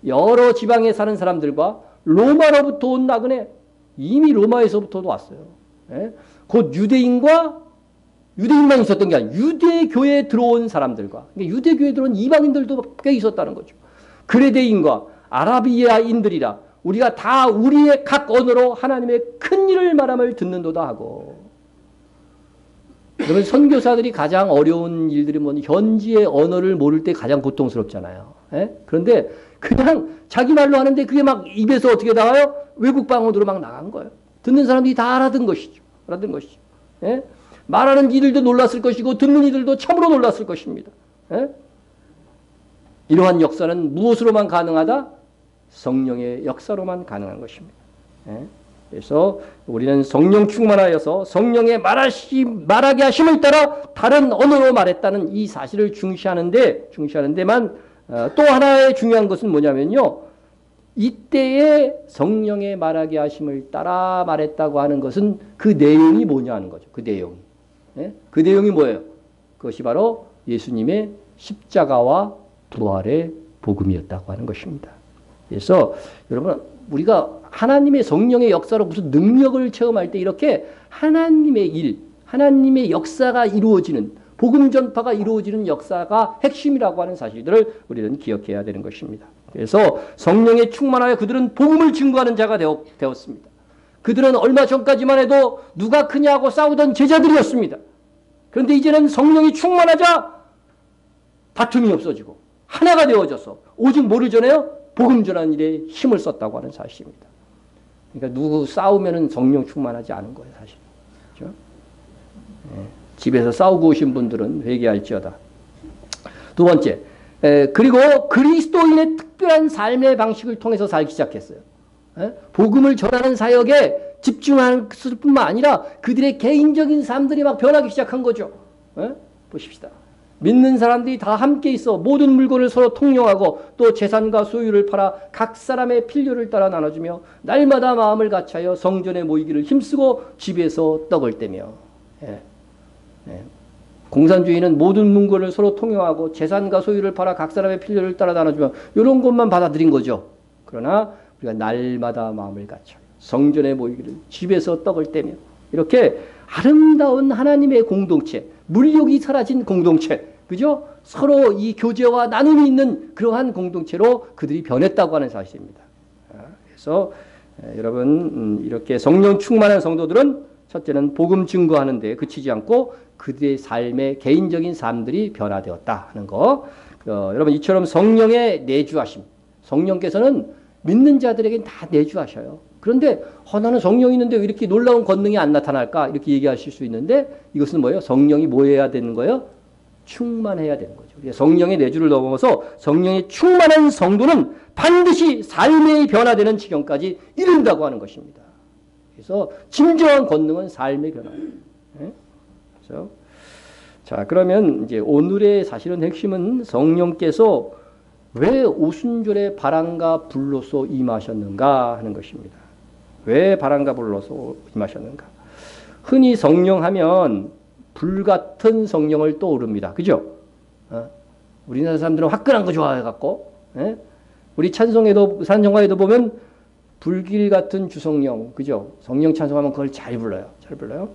여러 지방에 사는 사람들과 로마로부터 온 나그네, 이미 로마에서부터도 왔어요. 곧 유대인만 있었던 게 아니라 유대교에 들어온 사람들과, 그러니까 유대교에 들어온 이방인들도 꽤 있었다는 거죠. 그레데인과 아라비아인들이라 우리가 다 우리의 각 언어로 하나님의 큰 일을 말함을 듣는도다 하고. 그러면 선교사들이 가장 어려운 일들이 뭐니? 현지의 언어를 모를 때 가장 고통스럽잖아요. 그런데 그냥 자기 말로 하는데 그게 막 입에서 어떻게 나와요? 외국 방언으로 막 나간 거예요. 듣는 사람들이 다 알아듣은 것이죠. 말하는 이들도 놀랐을 것이고 듣는 이들도 참으로 놀랐을 것입니다. 이러한 역사는 무엇으로만 가능하다? 성령의 역사로만 가능한 것입니다. 그래서 우리는 성령 충만하여서 성령의 말하게 하심을 따라 다른 언어로 말했다는 이 사실을 중시하는데만 또 하나의 중요한 것은 뭐냐면요. 이때에 성령의 말하게 하심을 따라 말했다고 하는 것은 그 내용이 뭐냐 하는 거죠. 그 내용이. 그 내용이 뭐예요? 그것이 바로 예수님의 십자가와 부활의 복음이었다고 하는 것입니다. 그래서 여러분 우리가 하나님의 성령의 역사로 무슨 능력을 체험할 때 이렇게 하나님의 일, 하나님의 역사가 이루어지는, 복음 전파가 이루어지는 역사가 핵심이라고 하는 사실들을 우리는 기억해야 되는 것입니다. 그래서 성령에 충만하여 그들은 복음을 증거하는 자가 되었습니다. 그들은 얼마 전까지만 해도 누가 크냐고 싸우던 제자들이었습니다. 그런데 이제는 성령이 충만하자 다툼이 없어지고 하나가 되어져서 오직 뭐를 전해요? 복음 전하는 일에 힘을 썼다고 하는 사실입니다. 그러니까 누구 싸우면은 성령 충만하지 않은 거예요, 사실. 그렇죠? 집에서 싸우고 오신 분들은 회개할지어다. 두 번째, 그리고 그리스도인의 특별한 삶의 방식을 통해서 살기 시작했어요. 복음을 전하는 사역에 집중할 뿐만 아니라 그들의 개인적인 삶들이 막 변하기 시작한 거죠. 보십시다. 믿는 사람들이 다 함께 있어 모든 물건을 서로 통용하고 또 재산과 소유를 팔아 각 사람의 필요를 따라 나눠주며 날마다 마음을 같이하여 성전에 모이기를 힘쓰고 집에서 떡을 떼며. 공산주의는 모든 물건을 서로 통용하고 재산과 소유를 팔아 각 사람의 필요를 따라 나눠주며 이런 것만 받아들인 거죠. 그러나 우리가 날마다 마음을 같이하여 성전에 모이기를 집에서 떡을 떼며 이렇게 아름다운 하나님의 공동체, 물욕이 사라진 공동체, 그죠? 서로 이 교제와 나눔이 있는 그러한 공동체로 그들이 변했다고 하는 사실입니다. 그래서 여러분 이렇게 성령 충만한 성도들은 첫째는 복음 증거하는 데 그치지 않고 그들의 삶의 개인적인 삶들이 변화되었다 하는 거. 여러분 이처럼 성령의 내주하심, 성령께서는 믿는 자들에겐 다 내주하셔요. 그런데 나는 성령이 있는데 왜 이렇게 놀라운 권능이 안 나타날까? 이렇게 얘기하실 수 있는데 이것은 뭐예요? 성령이 뭐 해야 되는 거예요? 충만해야 되는 거죠. 성령의 내주를 넘어서 성령이 충만한 성도는 반드시 삶의 변화되는 지경까지 이른다고 하는 것입니다. 그래서 진정한 권능은 삶의 변화예요. 그렇죠? 자, 그러면 이제 오늘의 사실은 핵심은 성령께서 왜 오순절에 바람과 불로서 임하셨는가 하는 것입니다. 왜 바람과 불로서 임하셨는가? 흔히 성령 하면 불같은 성령을 떠오릅니다. 그죠? 우리나라 사람들은 화끈한 거 좋아해갖고, 우리 찬송가에도 보면 불길 같은 주성령, 그죠? 성령 찬송하면 그걸 잘 불러요.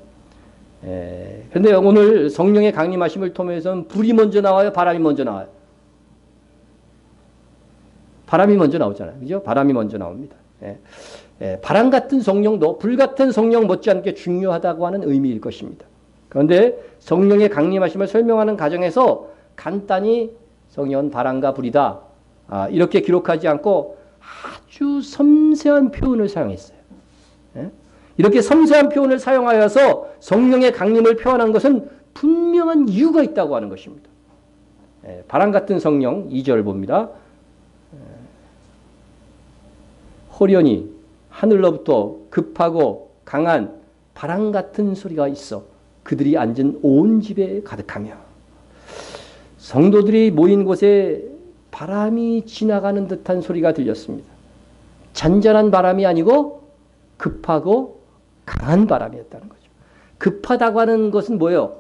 그런데 오늘 성령의 강림하심을 통해서는 불이 먼저 나와요? 바람이 먼저 나와요? 바람이 먼저 나오잖아요. 그죠? 바람이 먼저 나옵니다. 바람 같은 성령도 불 같은 성령 못지않게 중요하다고 하는 의미일 것입니다. 그런데 성령의 강림하심을 설명하는 과정에서 간단히 성령은 바람과 불이다. 이렇게 기록하지 않고 아주 섬세한 표현을 사용했어요. 이렇게 섬세한 표현을 사용하여서 성령의 강림을 표현한 것은 분명한 이유가 있다고 하는 것입니다. 바람 같은 성령 2절 봅니다. 호련히 하늘로부터 급하고 강한 바람 같은 소리가 있어 그들이 앉은 온 집에 가득하며 성도들이 모인 곳에 바람이 지나가는 듯한 소리가 들렸습니다. 잔잔한 바람이 아니고 급하고 강한 바람이었다는 거죠. 급하다고 하는 것은 뭐예요?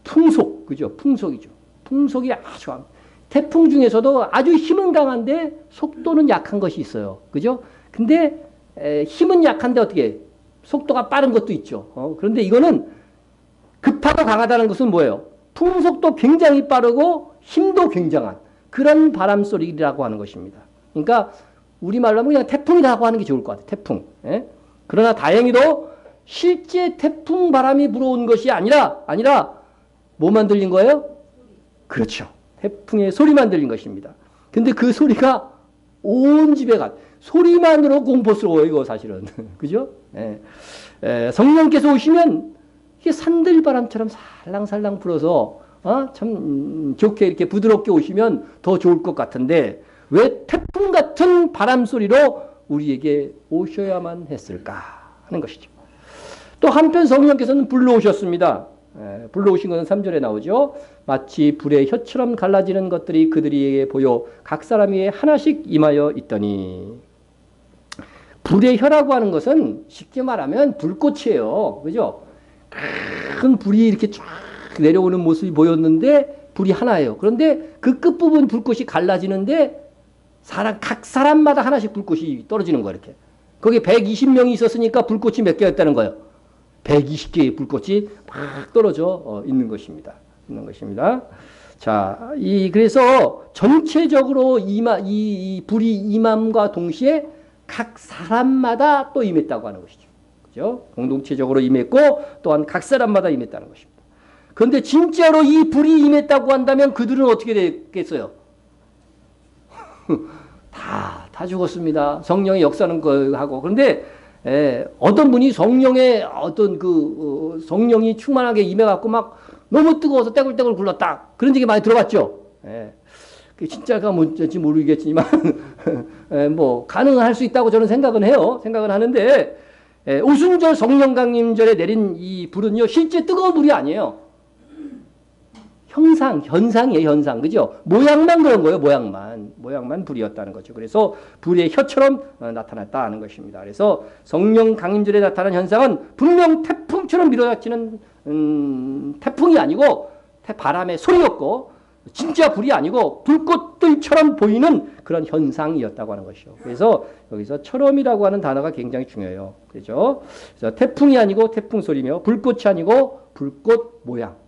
풍속, 그죠? 풍속이죠. 풍속이 아주 강합니다. 태풍 중에서도 아주 힘은 강한데 속도는 약한 것이 있어요. 그죠? 근데 힘은 약한데 어떻게 속도가 빠른 것도 있죠. 그런데 이거는 급하고 강하다는 것은 뭐예요? 풍속도 굉장히 빠르고 힘도 굉장한 그런 바람 소리라고 하는 것입니다. 그러니까 우리말로 하면 그냥 태풍이라고 하는 게 좋을 것 같아요. 태풍. 예? 그러나 다행히도 실제 태풍 바람이 불어온 것이 아니라 뭐만 들린 거예요? 그렇죠. 태풍의 소리만 들린 것입니다. 근데 그 소리가 온 집에 소리만으로 공포스러워요, 이거 사실은. 그죠? 성령께서 오시면 이게 산들바람처럼 살랑살랑 불어서, 참 좋게 이렇게 부드럽게 오시면 더 좋을 것 같은데, 왜 태풍 같은 바람 소리로 우리에게 오셔야만 했을까 하는 것이죠. 또 한편 성령께서는 불러오셨습니다. 불러오신 것은 3절에 나오죠. 마치 불의 혀처럼 갈라지는 것들이 그들에게 보여 각 사람 위에 하나씩 임하여 있더니 불의 혀라고 하는 것은 쉽게 말하면 불꽃이에요. 그죠? 큰 불이 이렇게 쫙 내려오는 모습이 보였는데 불이 하나예요. 그런데 그 끝부분 불꽃이 갈라지는데 각 사람마다 하나씩 불꽃이 떨어지는 거예요. 이렇게. 거기 120명이 있었으니까 불꽃이 몇 개였다는 거예요. 120개의 불꽃이 막 떨어져 있는 것입니다. 자, 그래서 전체적으로 이 불이 임함과 동시에 각 사람마다 또 임했다고 하는 것이죠. 그죠? 공동체적으로 임했고 또한 각 사람마다 임했다는 것입니다. 그런데 진짜로 이 불이 임했다고 한다면 그들은 어떻게 되겠어요? 다 죽었습니다. 성령의 역사는 하고. 그런데 어떤 분이 성령의 성령이 충만하게 임해갖고 막 너무 뜨거워서 떼굴떼굴 굴렀다. 그런 얘기 많이 들어봤죠. 진짜가 뭔지 모르겠지만 뭐 가능할 수 있다고 저는 생각은 해요. 생각은 하는데 오순절 성령 강림절에 내린 이 불은요 실제 뜨거운 불이 아니에요. 현상이에요, 현상. 그죠? 모양만 그런 거예요, 모양만 불이었다는 거죠. 그래서 불의 혀처럼 나타났다 하는 것입니다. 그래서 성령 강림절에 나타난 현상은 분명 태풍처럼 밀어닥치는 태풍이 아니고 바람의 소리였고 진짜 불이 아니고 불꽃들처럼 보이는 그런 현상이었다고 하는 것이요. 그래서 여기서 처럼이라고 하는 단어가 굉장히 중요해요. 그죠? 그래서 태풍이 아니고 태풍 소리며 불꽃이 아니고 불꽃 모양.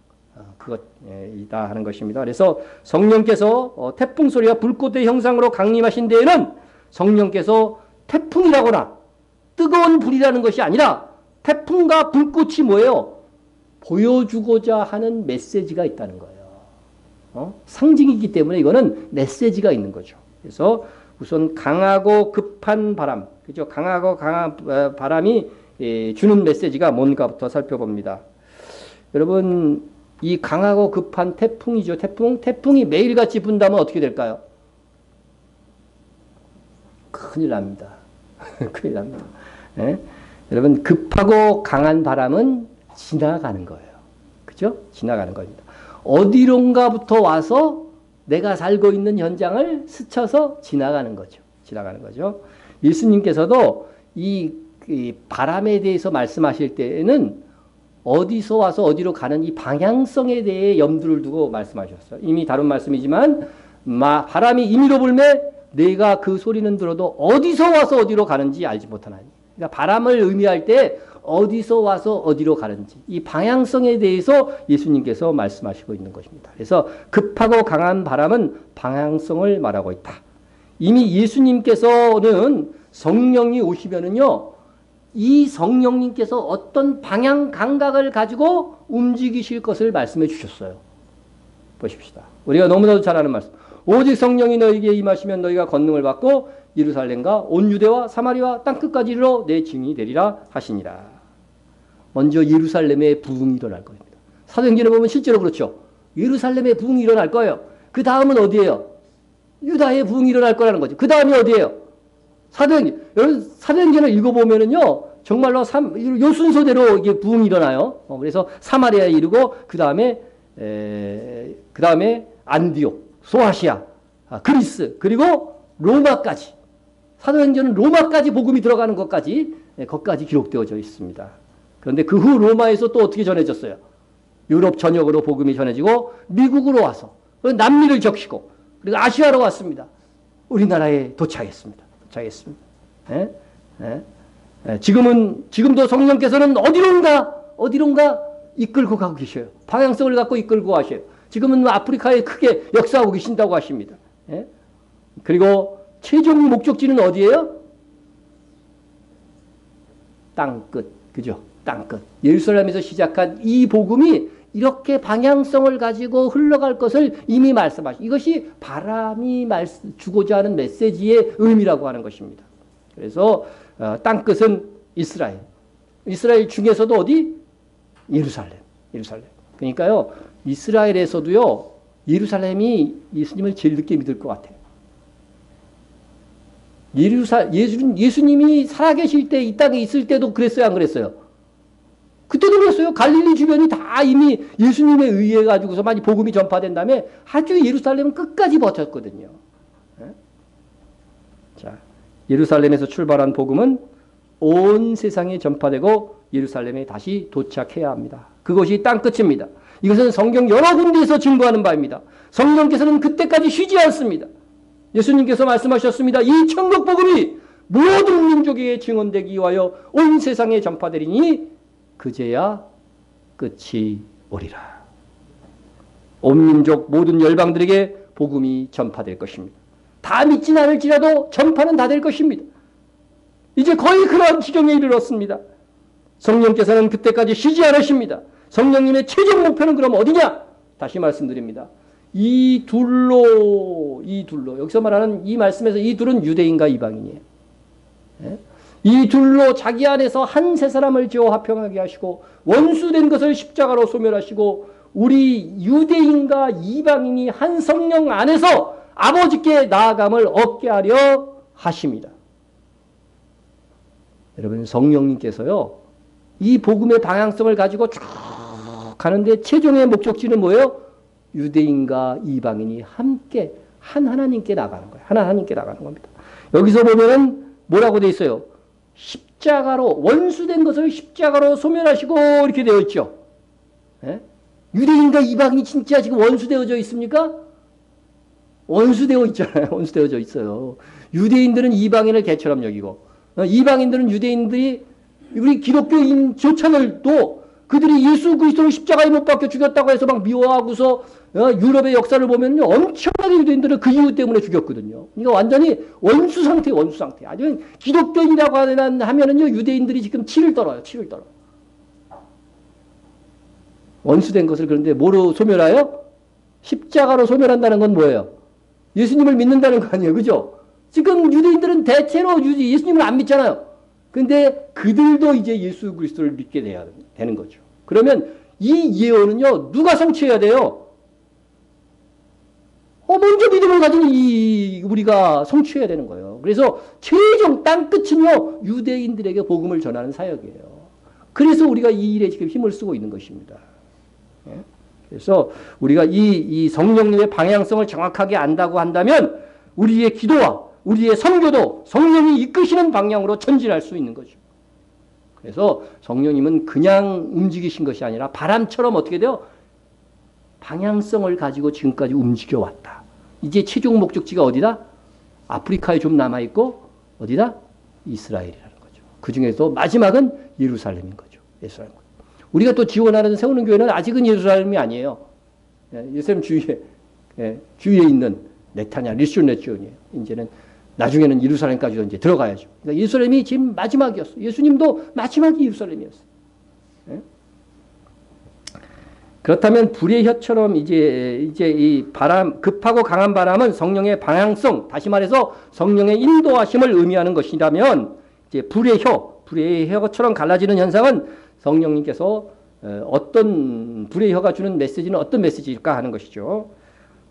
그것이다 하는 것입니다. 그래서 성령께서 태풍 소리와 불꽃의 형상으로 강림하신 데에는 성령께서 태풍이라거나 뜨거운 불이라는 것이 아니라 태풍과 불꽃이 뭐예요? 보여주고자 하는 메시지가 있다는 거예요. 상징이기 때문에 이거는 메시지가 있는 거죠. 그래서 우선 강하고 급한 바람, 그죠? 강하고 강한 바람이 주는 메시지가 뭔가부터 살펴봅니다. 여러분, 이 강하고 급한 태풍이죠. 태풍이 매일같이 분다면 어떻게 될까요? 큰일 납니다. 큰일 납니다. 여러분, 급하고 강한 바람은 지나가는 거예요. 그죠? 지나가는 겁니다. 어디론가부터 와서 내가 살고 있는 현장을 스쳐서 지나가는 거죠. 예수님께서도 이 바람에 대해서 말씀하실 때에는 어디서 와서 어디로 가는 이 방향성에 대해 염두를 두고 말씀하셨어요. 이미 다룬 말씀이지만 바람이 임의로 불매 내가 그 소리는 들어도 어디서 와서 어디로 가는지 알지 못하나니. 그러니까 바람을 의미할 때 어디서 와서 어디로 가는지 이 방향성에 대해서 예수님께서 말씀하시고 있는 것입니다. 그래서 급하고 강한 바람은 방향성을 말하고 있다. 이미 예수님께서는 성령이 오시면은요 이 성령님께서 어떤 방향 감각을 가지고 움직이실 것을 말씀해 주셨어요. 보십시다. 우리가 너무나도 잘 아는 말씀. 오직 성령이 너희에게 임하시면 너희가 권능을 받고 예루살렘과 온 유대와 사마리아 땅끝까지 이르러 내 증인이 되리라 하시니라. 먼저 예루살렘에 부흥이 일어날 겁니다. 사도행전에 보면 실제로 그렇죠. 예루살렘에 부흥이 일어날 거예요. 그 다음은 어디예요? 유다에 부흥이 일어날 거라는 거죠. 그 다음이 어디예요? 여러분 사도행전을 읽어보면은요, 정말로 요 순서대로 이게 부흥이 일어나요. 그래서 사마리아에 이르고, 그 다음에 안디옥, 소아시아, 그리스, 그리고 로마까지. 사도행전은 로마까지 복음이 들어가는 것까지 기록되어져 있습니다. 그런데 그 후 로마에서 또 어떻게 전해졌어요? 유럽 전역으로 복음이 전해지고, 미국으로 와서, 남미를 적시고, 그리고 아시아로 왔습니다. 우리나라에 도착했습니다. 예? 예? 지금도 성령께서는 어디론가 이끌고 가고 계셔요. 방향성을 갖고 이끌고 가셔요. 지금은 아프리카에 크게 역사하고 계신다고 하십니다. 예? 그리고 최종 목적지는 어디예요? 땅끝. 그죠? 땅끝. 예루살렘에서 시작한 이 복음이 이렇게 방향성을 가지고 흘러갈 것을 이미 말씀하신, 이것이 바람이 주고자 하는 메시지의 의미라고 하는 것입니다. 그래서 땅끝은 이스라엘. 이스라엘 중에서도 어디? 예루살렘. 그러니까요, 이스라엘에서도요, 예루살렘이 예수님을 제일 늦게 믿을 것 같아요. 예수님이 살아계실 때, 이 땅에 있을 때도 그랬어요, 안 그랬어요? 그때도 그랬어요. 갈릴리 주변이 다 이미 예수님에 의해 가지고서 많이 복음이 전파된 다음에 아주 예루살렘은 끝까지 버텼거든요. 자, 예루살렘에서 출발한 복음은 온 세상에 전파되고 예루살렘에 다시 도착해야 합니다. 그것이 땅끝입니다. 이것은 성경 여러 군데에서 증거하는 바입니다. 성령께서는 그때까지 쉬지 않습니다. 예수님께서 말씀하셨습니다. 이 천국 복음이 모든 민족에게 증언되기 위하여 온 세상에 전파되리니 그제야 끝이 오리라. 온 민족 모든 열방들에게 복음이 전파될 것입니다. 다 믿진 않을지라도 전파는 다 될 것입니다. 이제 거의 그러한 지경에 이르렀습니다. 성령께서는 그때까지 쉬지 않으십니다. 성령님의 최종 목표는 그럼 어디냐? 다시 말씀드립니다. 이 둘로 여기서 말하는 이 말씀에서 이 둘은 유대인과 이방인이에요. 예? 이 둘로 자기 안에서 한 세 사람을 지어 화평하게 하시고 원수된 것을 십자가로 소멸하시고 우리 유대인과 이방인이 한 성령 안에서 아버지께 나아감을 얻게 하려 하십니다. 여러분, 성령님께서요, 이 복음의 방향성을 가지고 쭉 가는데 최종의 목적지는 뭐예요? 유대인과 이방인이 함께 한 하나님께 나가는 거예요. 하나님께 나가는 겁니다. 여기서 보면은 뭐라고 돼 있어요? 십자가로, 원수된 것을 십자가로 소멸하시고 이렇게 되어 있죠. 예? 유대인과 이방인이 진짜 지금 원수되어져 있습니까? 원수되어 있잖아요. 원수되어져 있어요. 유대인들은 이방인을 개처럼 여기고, 이방인들은 유대인들이, 우리 기독교인조차도 그들이 예수 그리스도를 십자가에 못 박혀 죽였다고 해서 막 미워하고서 유럽의 역사를 보면요, 엄청나게 유대인들을 그 이유 때문에 죽였거든요. 그러니까 완전히 원수 상태예요, 원수 상태. 아주 기독교인이라고 하면은요, 유대인들이 지금 치를 떨어요. 원수된 것을 그런데 뭐로 소멸하여? 십자가로 소멸한다는 건 뭐예요? 예수님을 믿는다는 거 아니에요, 그죠? 지금 유대인들은 대체로 예수님을 안 믿잖아요. 근데 그들도 이제 예수 그리스도를 믿게 돼야 되는 거죠. 그러면 이 예언은요, 누가 성취해야 돼요? 먼저 믿음을 가진 우리가 성취해야 되는 거예요. 그래서 최종 땅끝은요, 유대인들에게 복음을 전하는 사역이에요. 그래서 우리가 이 일에 지금 힘을 쓰고 있는 것입니다. 예? 그래서 우리가 이 성령님의 방향성을 정확하게 안다고 한다면 우리의 기도와 우리의 선교도 성령이 이끄시는 방향으로 전진할 수 있는 거죠. 그래서 성령님은 그냥 움직이신 것이 아니라 바람처럼 어떻게 돼요? 방향성을 가지고 지금까지 움직여왔다. 이제 최종 목적지가 어디다? 아프리카에 좀 남아있고 어디다? 이스라엘이라는 거죠. 그 중에서 마지막은 예루살렘인 거죠. 예루살렘. 우리가 또 지원하는 세우는 교회는 아직은 예루살렘이 아니에요. 예루살렘 주위에 있는 네타냐, 리슈네지온이에요. 이제는 나중에는 예루살렘까지도 이제 들어가야죠. 그러니까 예루살렘이 지금 마지막이었어. 예수님도 마지막이 예루살렘이었어. 예? 그렇다면 불의 혀처럼 이제 이 바람, 급하고 강한 바람은 성령의 방향성, 다시 말해서 성령의 인도하심을 의미하는 것이라면 이제 불의 혀처럼 갈라지는 현상은 성령님께서 어떤 불의 혀가 주는 메시지는 어떤 메시지일까 하는 것이죠.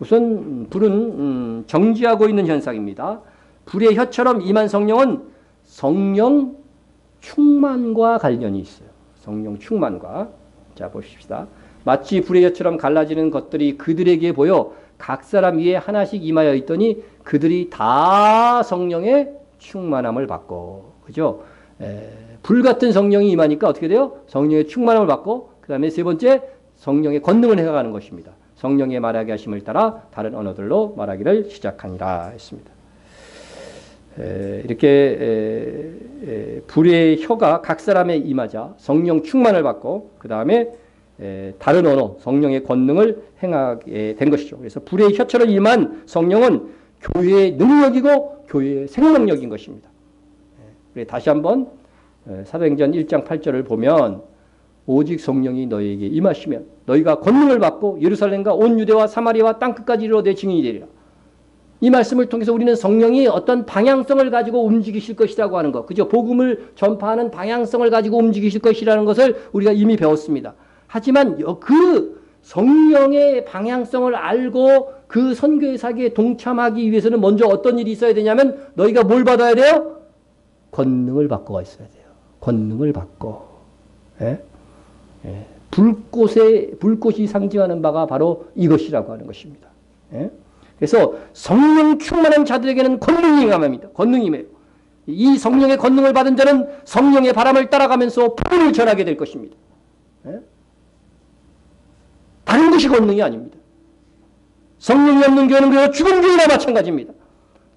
우선 불은 정지하고 있는 현상입니다. 불의 혀처럼 임한 성령은 성령 충만과 관련이 있어요. 성령 충만과. 자, 보십시다. 마치 불의 혀처럼 갈라지는 것들이 그들에게 보여 각 사람 위에 하나씩 임하여 있더니 그들이 다 성령의 충만함을 받고, 그죠? 불 같은 성령이 임하니까 어떻게 돼요? 성령의 충만함을 받고, 그 다음에 세 번째, 성령의 권능을 행하는 것입니다. 성령의 말하게 하심을 따라 다른 언어들로 말하기를 시작하니라 했습니다. 이렇게 불의 혀가 각 사람에 임하자 성령 충만을 받고, 그 다음에 다른 언어, 성령의 권능을 행하게 된 것이죠. 그래서 불의 혀처럼 임한 성령은 교회의 능력이고 교회의 생명력인 것입니다. 다시 한번 사도행전 1장 8절을 보면 오직 성령이 너희에게 임하시면 너희가 권능을 받고 예루살렘과 온 유대와 사마리아와 땅끝까지 이르러 내 증인이 되리라. 이 말씀을 통해서 우리는 성령이 어떤 방향성을 가지고 움직이실 것이라고 하는 것, 그죠? 복음을 전파하는 방향성을 가지고 움직이실 것이라는 것을 우리가 이미 배웠습니다. 하지만 그 성령의 방향성을 알고 그 선교의 사기에 동참하기 위해서는 먼저 어떤 일이 있어야 되냐면 너희가 뭘 받아야 돼요? 권능을 받고가 있어야 돼요. 권능을 받고. 예? 예. 불꽃이 상징하는 바가 바로 이것이라고 하는 것입니다. 예? 그래서 성령 충만한 자들에게는 권능이 임합니다. 권능이 임해요. 이 성령의 권능을 받은 자는 성령의 바람을 따라가면서 복음을 전하게 될 것입니다. 예? 다른 것이 권능이 아닙니다. 성령이 없는 교회는 그래서 죽은 교회나 마찬가지입니다.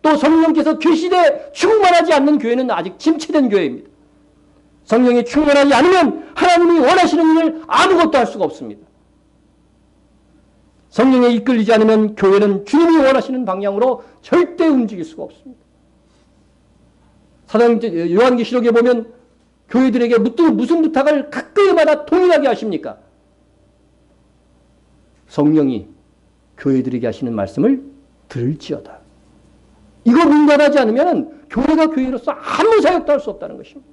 또 성령께서 계시되 충만하지 않는 교회는 아직 침체된 교회입니다. 성령이 충만하지 않으면 하나님이 원하시는 일을 아무것도 할 수가 없습니다. 성령에 이끌리지 않으면 교회는 주님이 원하시는 방향으로 절대 움직일 수가 없습니다. 요한계시록에 보면 교회들에게 무슨 부탁을 각교회마다 동일하게 하십니까? 성령이 교회들에게 하시는 말씀을 들을지어다. 이거 민감하지 않으면 교회가 교회로서 아무 사역도 할 수 없다는 것입니다.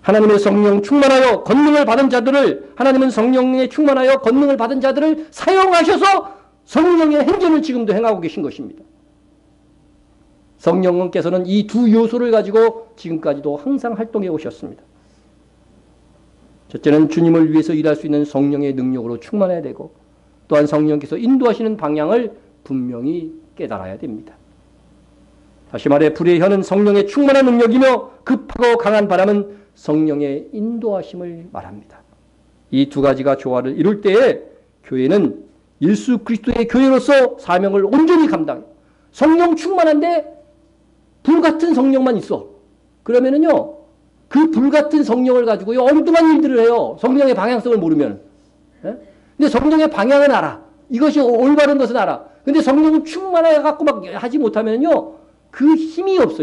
하나님의 성령 충만하여 권능을 받은 자들을, 하나님은 성령에 충만하여 권능을 받은 자들을 사용하셔서 성령의 행전을 지금도 행하고 계신 것입니다. 성령께서는 이 두 요소를 가지고 지금까지도 항상 활동해 오셨습니다. 첫째는 주님을 위해서 일할 수 있는 성령의 능력으로 충만해야 되고, 또한 성령께서 인도하시는 방향을 분명히 깨달아야 됩니다. 다시 말해 불의 혀는 성령의 충만한 능력이며 급하고 강한 바람은 성령의 인도하심을 말합니다. 이 두 가지가 조화를 이룰 때에 교회는 예수 그리스도의 교회로서 사명을 온전히 감당해요. 성령 충만한데 불같은 성령만 있어. 그러면은요, 그 불같은 성령을 가지고 엉뚱한 일들을 해요. 성령의 방향성을 모르면. 근데 성령의 방향은 알아. 이것이 올바른 것은 알아. 근데 성령은 충만해 갖고 막 하지 못하면요, 그 힘이 없어.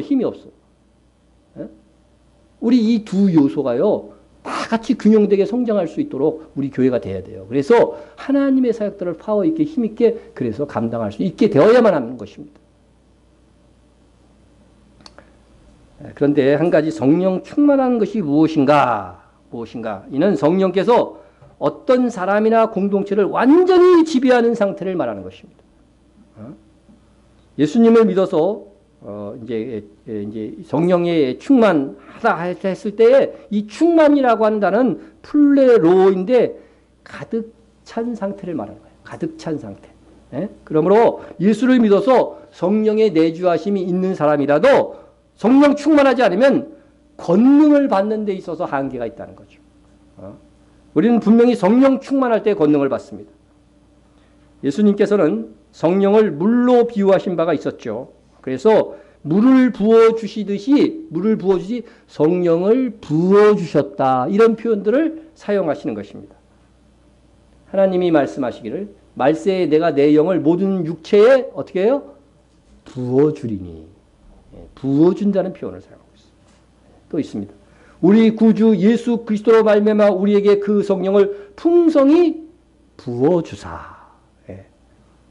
우리 이 두 요소가요, 다 같이 균형되게 성장할 수 있도록 우리 교회가 돼야 돼요. 그래서 하나님의 사역들을 파워 있게 힘 있게 그래서 감당할 수 있게 되어야만 하는 것입니다. 그런데 한 가지 성령 충만한 것이 무엇인가? 이는 성령께서 어떤 사람이나 공동체를 완전히 지배하는 상태를 말하는 것입니다. 예수님을 믿어서 이제 성령에 충만하다 했을 때에 이 충만이라고 하는 단어는 플레로인데 가득 찬 상태를 말하는 거예요. 가득 찬 상태. 그러므로 예수를 믿어서 성령의 내주하심이 있는 사람이라도 성령 충만하지 않으면 권능을 받는 데 있어서 한계가 있다는 거죠. 우리는 분명히 성령 충만할 때 권능을 받습니다. 예수님께서는 성령을 물로 비유하신 바가 있었죠. 그래서 물을 부어주시듯이 성령을 부어주셨다. 이런 표현들을 사용하시는 것입니다. 하나님이 말씀하시기를 말세에 내가 내 영을 모든 육체에 어떻게 해요? 부어주리니. 부어준다는 표현을 사용하고 있습니다. 또 있습니다. 우리 구주 예수 그리스도로 말미암아 우리에게 그 성령을 풍성히 부어주사.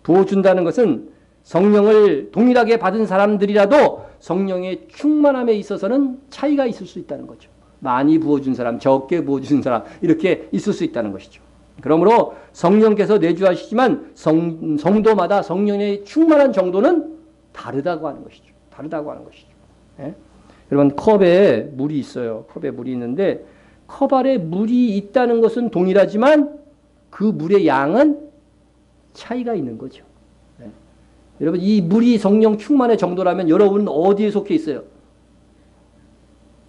부어준다는 것은 성령을 동일하게 받은 사람들이라도 성령의 충만함에 있어서는 차이가 있을 수 있다는 거죠. 많이 부어준 사람, 적게 부어준 사람 이렇게 있을 수 있다는 것이죠. 그러므로 성령께서 내주하시지만 성도마다 성령의 충만한 정도는 다르다고 하는 것이죠. 다르다고 하는 것이죠. 예? 여러분 컵에 물이 있어요. 컵에 물이 있는데 컵 안에 물이 있다는 것은 동일하지만 그 물의 양은 차이가 있는 거죠. 예? 여러분 이 물이 성령 충만의 정도라면 여러분은 어디에 속해 있어요?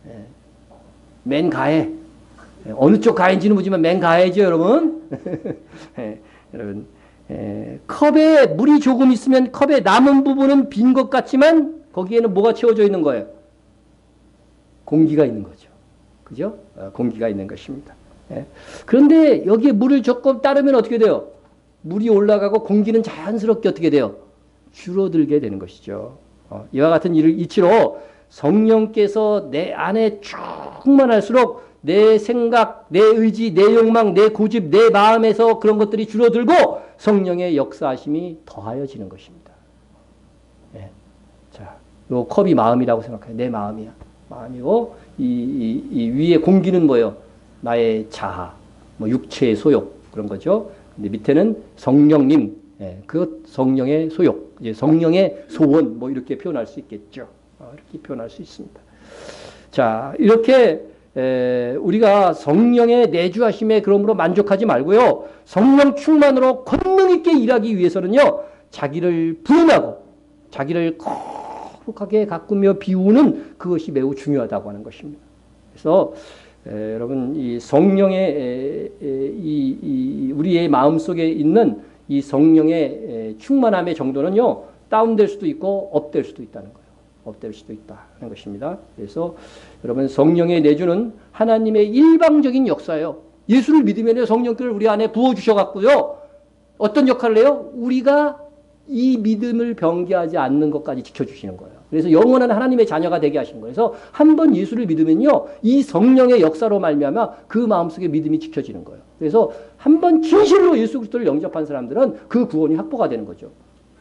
예. 맨 가에. 어느 쪽 가인지는 모르지만 맨 가야죠, 여러분. 예, 여러분, 컵에 물이 조금 있으면 컵에 남은 부분은 빈 것 같지만 거기에는 뭐가 채워져 있는 거예요? 공기가 있는 거죠. 그죠? 공기가 있는 것입니다. 예. 그런데 여기에 물을 조금 따르면 어떻게 돼요? 물이 올라가고 공기는 자연스럽게 어떻게 돼요? 줄어들게 되는 것이죠. 이와 같은 이치로 성령께서 내 안에 충만할수록 내 생각, 내 의지, 내 욕망, 내 고집, 내 마음에서 그런 것들이 줄어들고 성령의 역사하심이 더하여지는 것입니다. 예. 자, 요 컵이 마음이라고 생각해요. 내 마음이야. 마음이고 이 위에 공기는 뭐예요? 나의 자아, 뭐 육체의 소욕 그런 거죠. 근데 밑에는 성령님, 예. 그 성령의 소욕, 이제 성령의 소원 뭐 이렇게 표현할 수 있겠죠. 이렇게 표현할 수 있습니다. 자, 이렇게 우리가 성령의 내주하심에 그러므로 만족하지 말고요. 성령 충만으로 권능 있게 일하기 위해서는요. 자기를 부인하고 자기를 거룩하게 가꾸며 비우는 그것이 매우 중요하다고 하는 것입니다. 그래서 여러분 이 성령의 우리의 마음속에 있는 이 성령의 충만함의 정도는요. 다운될 수도 있고 업될 수도 있다는 거예요. 업될 수도 있다는 것입니다. 그래서 여러분 성령의 내주는 하나님의 일방적인 역사예요. 예수를 믿으면 성령께를 우리 안에 부어주셔갖고요. 어떤 역할을 해요? 우리가 이 믿음을 변개하지 않는 것까지 지켜주시는 거예요. 그래서 영원한 하나님의 자녀가 되게 하신 거예요. 그래서 한 번 예수를 믿으면요. 이 성령의 역사로 말미암아 그 마음속에 믿음이 지켜지는 거예요. 그래서 한 번 진실로 예수 그리스도를 영접한 사람들은 그 구원이 확보가 되는 거죠.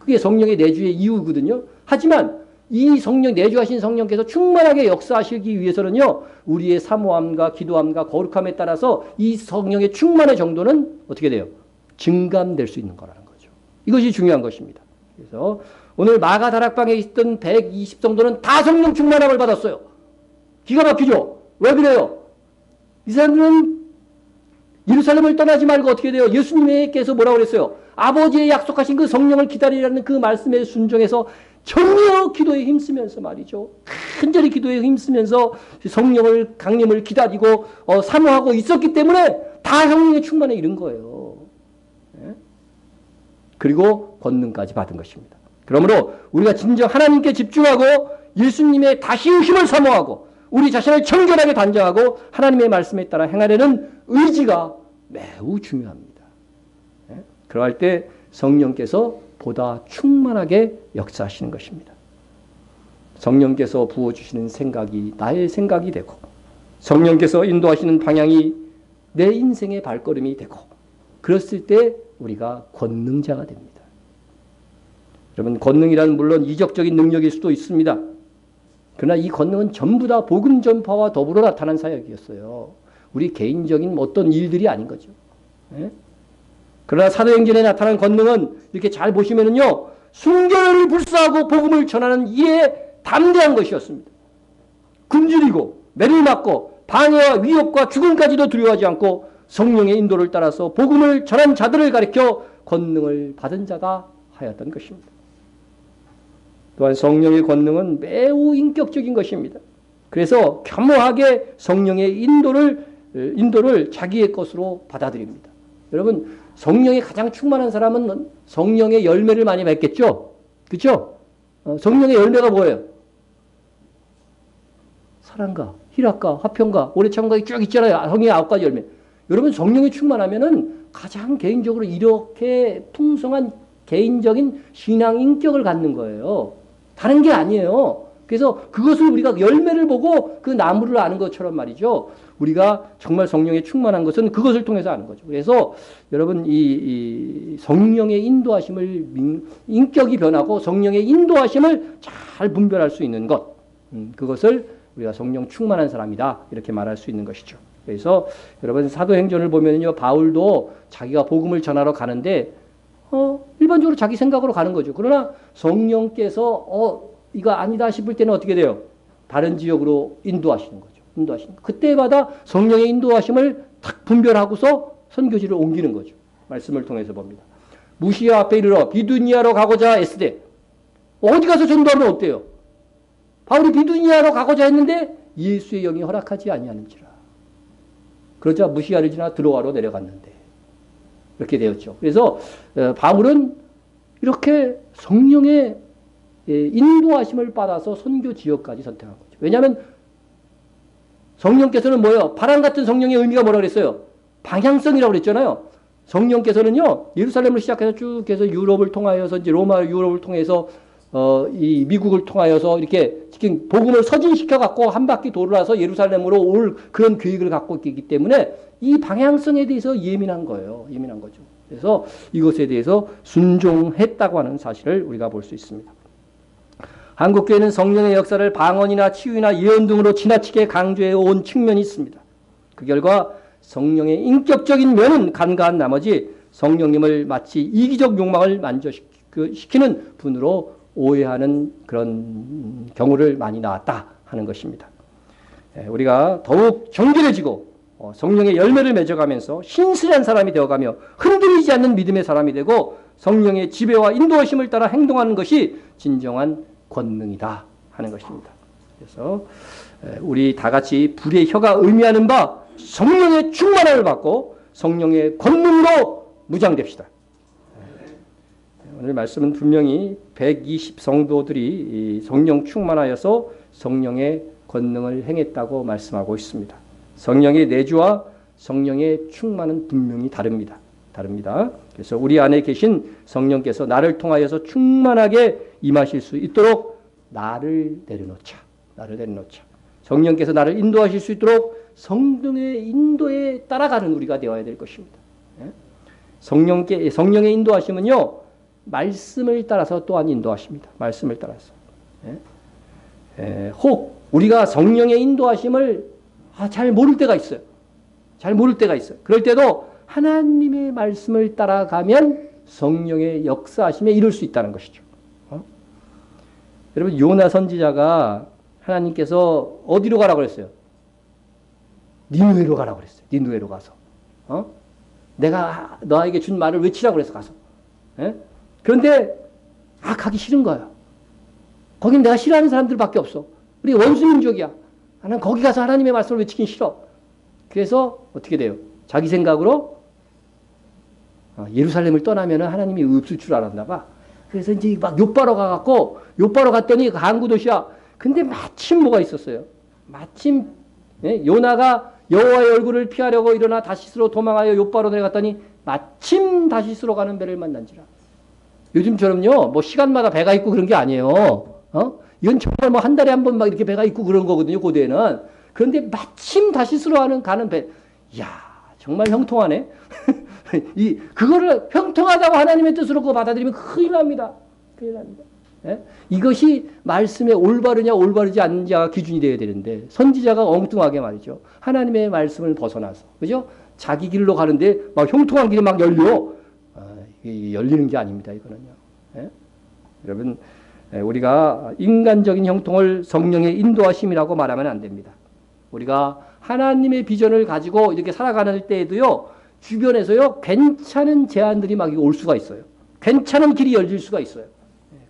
그게 성령의 내주의 이유거든요. 하지만 이 성령 내주하신 성령께서 충만하게 역사하시기 위해서는요. 우리의 사모함과 기도함과 거룩함에 따라서 이 성령의 충만의 정도는 어떻게 돼요? 증감될 수 있는 거라는 거죠. 이것이 중요한 것입니다. 그래서 오늘 마가 다락방에 있던 120 정도는 다 성령 충만함을 받았어요. 기가 막히죠? 왜 그래요? 이 사람들은 예루살렘을 떠나지 말고 어떻게 돼요? 예수님께서 뭐라고 그랬어요? 아버지의 약속하신 그 성령을 기다리라는 그 말씀에 순종해서 전혀 기도에 힘쓰면서 말이죠. 간절히 기도에 힘쓰면서 성령을 강림을 기다리고 사모하고 있었기 때문에 다 성령의 충만에 이른 거예요. 네? 그리고 권능까지 받은 것입니다. 그러므로 우리가 진정 하나님께 집중하고 예수님의 다시 오심을 사모하고 우리 자신을 청결하게 단정하고 하나님의 말씀에 따라 행하려는 의지가 매우 중요합니다. 네? 그러할 때 성령께서 보다 충만하게 역사하시는 것입니다. 성령께서 부어주시는 생각이 나의 생각이 되고 성령께서 인도하시는 방향이 내 인생의 발걸음이 되고 그랬을 때 우리가 권능자가 됩니다. 여러분 권능이란 물론 이적적인 능력일 수도 있습니다. 그러나 이 권능은 전부 다 복음 전파와 더불어 나타난 사역이었어요. 우리 개인적인 어떤 일들이 아닌 거죠. 네? 그러나 사도행전에 나타난 권능은 이렇게 잘 보시면은요, 순결을 불사하고 복음을 전하는 이에 담대한 것이었습니다. 굶주리고 매를 맞고 방해와 위협과 죽음까지도 두려워하지 않고 성령의 인도를 따라서 복음을 전한 자들을 가리켜 권능을 받은 자가 하였던 것입니다. 또한 성령의 권능은 매우 인격적인 것입니다. 그래서 겸허하게 성령의 인도를 자기의 것으로 받아들입니다. 여러분 성령이 가장 충만한 사람은 성령의 열매를 많이 맺겠죠? 그렇죠? 성령의 열매가 뭐예요? 사랑과 희락과 화평과 오래 참음이 쭉 있잖아요. 성령의 9가지 열매. 여러분 성령이 충만하면은 가장 개인적으로 이렇게 풍성한 개인적인 신앙 인격을 갖는 거예요. 다른 게 아니에요. 그래서 그것을 우리가 열매를 보고 그 나무를 아는 것처럼 말이죠. 우리가 정말 성령에 충만한 것은 그것을 통해서 아는 거죠. 그래서 여러분 이 성령의 인도하심을 인격이 변하고 성령의 인도하심을 잘 분별할 수 있는 것, 그것을 우리가 성령 충만한 사람이다 이렇게 말할 수 있는 것이죠. 그래서 여러분 사도행전을 보면요, 바울도 자기가 복음을 전하러 가는데 일반적으로 자기 생각으로 가는 거죠. 그러나 성령께서 이거 아니다 싶을 때는 어떻게 돼요? 다른 지역으로 인도하시는 거죠. 인도하시는 거. 그때마다 성령의 인도하심을 탁 분별하고서 선교지를 옮기는 거죠. 말씀을 통해서 봅니다. 무시아 앞에 이르러 비두니아로 가고자 애쓰되, 어디 가서 전도하면 어때요? 바울이 비두니아로 가고자 했는데 예수의 영이 허락하지 아니하는지라. 그러자 무시아를 지나 드로아로 내려갔는데 이렇게 되었죠. 그래서 바울은 이렇게 성령의 인도하심을 받아서 선교 지역까지 선택한 거죠. 왜냐하면 성령께서는 뭐예요? 바람 같은 성령의 의미가 뭐라고 그랬어요? 방향성이라고 그랬잖아요. 성령께서는요, 예루살렘을 시작해서 쭉 해서 유럽을 통하여서 이제 로마 유럽을 통해서 이 미국을 통하여서 이렇게 지금 복음을 서진시켜 갖고 한 바퀴 돌아서 예루살렘으로 올 그런 계획을 갖고 있기 때문에 이 방향성에 대해서 예민한 거예요. 예민한 거죠. 그래서 이것에 대해서 순종했다고 하는 사실을 우리가 볼 수 있습니다. 한국교회는 성령의 역사를 방언이나 치유나 예언 등으로 지나치게 강조해 온 측면이 있습니다. 그 결과 성령의 인격적인 면은 간과한 나머지 성령님을 마치 이기적 욕망을 만족시키는 분으로 오해하는 그런 경우를 많이 나왔다 하는 것입니다. 우리가 더욱 정결해지고 성령의 열매를 맺어가면서 신실한 사람이 되어가며 흔들리지 않는 믿음의 사람이 되고 성령의 지배와 인도하심을 따라 행동하는 것이 진정한 권능이다 하는 것입니다. 그래서 우리 다 같이 불의 혀가 의미하는 바 성령의 충만함을 받고 성령의 권능으로 무장됩시다. 오늘 말씀은 분명히 120 성도들이 성령 충만하여서 성령의 권능을 행했다고 말씀하고 있습니다. 성령의 내주와 성령의 충만은 분명히 다릅니다. 그래서 우리 안에 계신 성령께서 나를 통하여서 충만하게 임하실 수 있도록 나를 내려놓자. 성령께서 나를 인도하실 수 있도록 성령의 인도에 따라가는 우리가 되어야 될 것입니다. 성령의 인도하심은요, 말씀을 따라서 또한 인도하십니다. 말씀을 따라서. 혹 우리가 성령의 인도하심을 잘 모를 때가 있어요. 그럴 때도 하나님의 말씀을 따라가면 성령의 역사하심에 이룰 수 있다는 것이죠. 여러분, 요나 선지자가 하나님께서 어디로 가라고 그랬어요? 니느웨로 가라고 그랬어요. 니느웨로 가서. 내가 너에게 준 말을 외치라고 그래서 가서. 그런데 가기 싫은 거예요. 거긴 내가 싫어하는 사람들밖에 없어. 우리 원수민족이야. 나는 거기 가서 하나님의 말씀을 외치긴 싫어. 그래서 어떻게 돼요? 자기 생각으로 예루살렘을 떠나면 하나님이 없을 줄 알았나 봐. 그래서 이제 막 욥바로 가갖고, 욥바로 갔더니 항구 도시야. 근데 마침 뭐가 있었어요? 마침 요나가 여호와의 얼굴을 피하려고 일어나 다시스로 도망하여 욥바로 내려갔더니 마침 다시스로 가는 배를 만난지라. 요즘처럼요, 뭐 시간마다 배가 있고 그런 게 아니에요. 이건 정말 뭐 한 달에 한 번 막 이렇게 배가 있고 그런 거거든요, 고대에는. 그런데 마침 다시스로 가는 배. 이야, 정말 형통하네. 그거를 형통하다고 하나님의 뜻으로 그거 받아들이면 큰일 납니다. 이것이 말씀에 올바르냐 올바르지 않느냐가 기준이 되어야 되는데, 선지자가 엉뚱하게 말이죠. 하나님의 말씀을 벗어나서, 그죠? 자기 길로 가는데 막 형통한 길이 막 열려. 이게 열리는 게 아닙니다, 이거는요. 여러분, 우리가 인간적인 형통을 성령의 인도하심이라고 말하면 안 됩니다. 우리가 하나님의 비전을 가지고 이렇게 살아가는 때에도요, 주변에서요, 괜찮은 제안들이 막 올 수가 있어요. 괜찮은 길이 열릴 수가 있어요.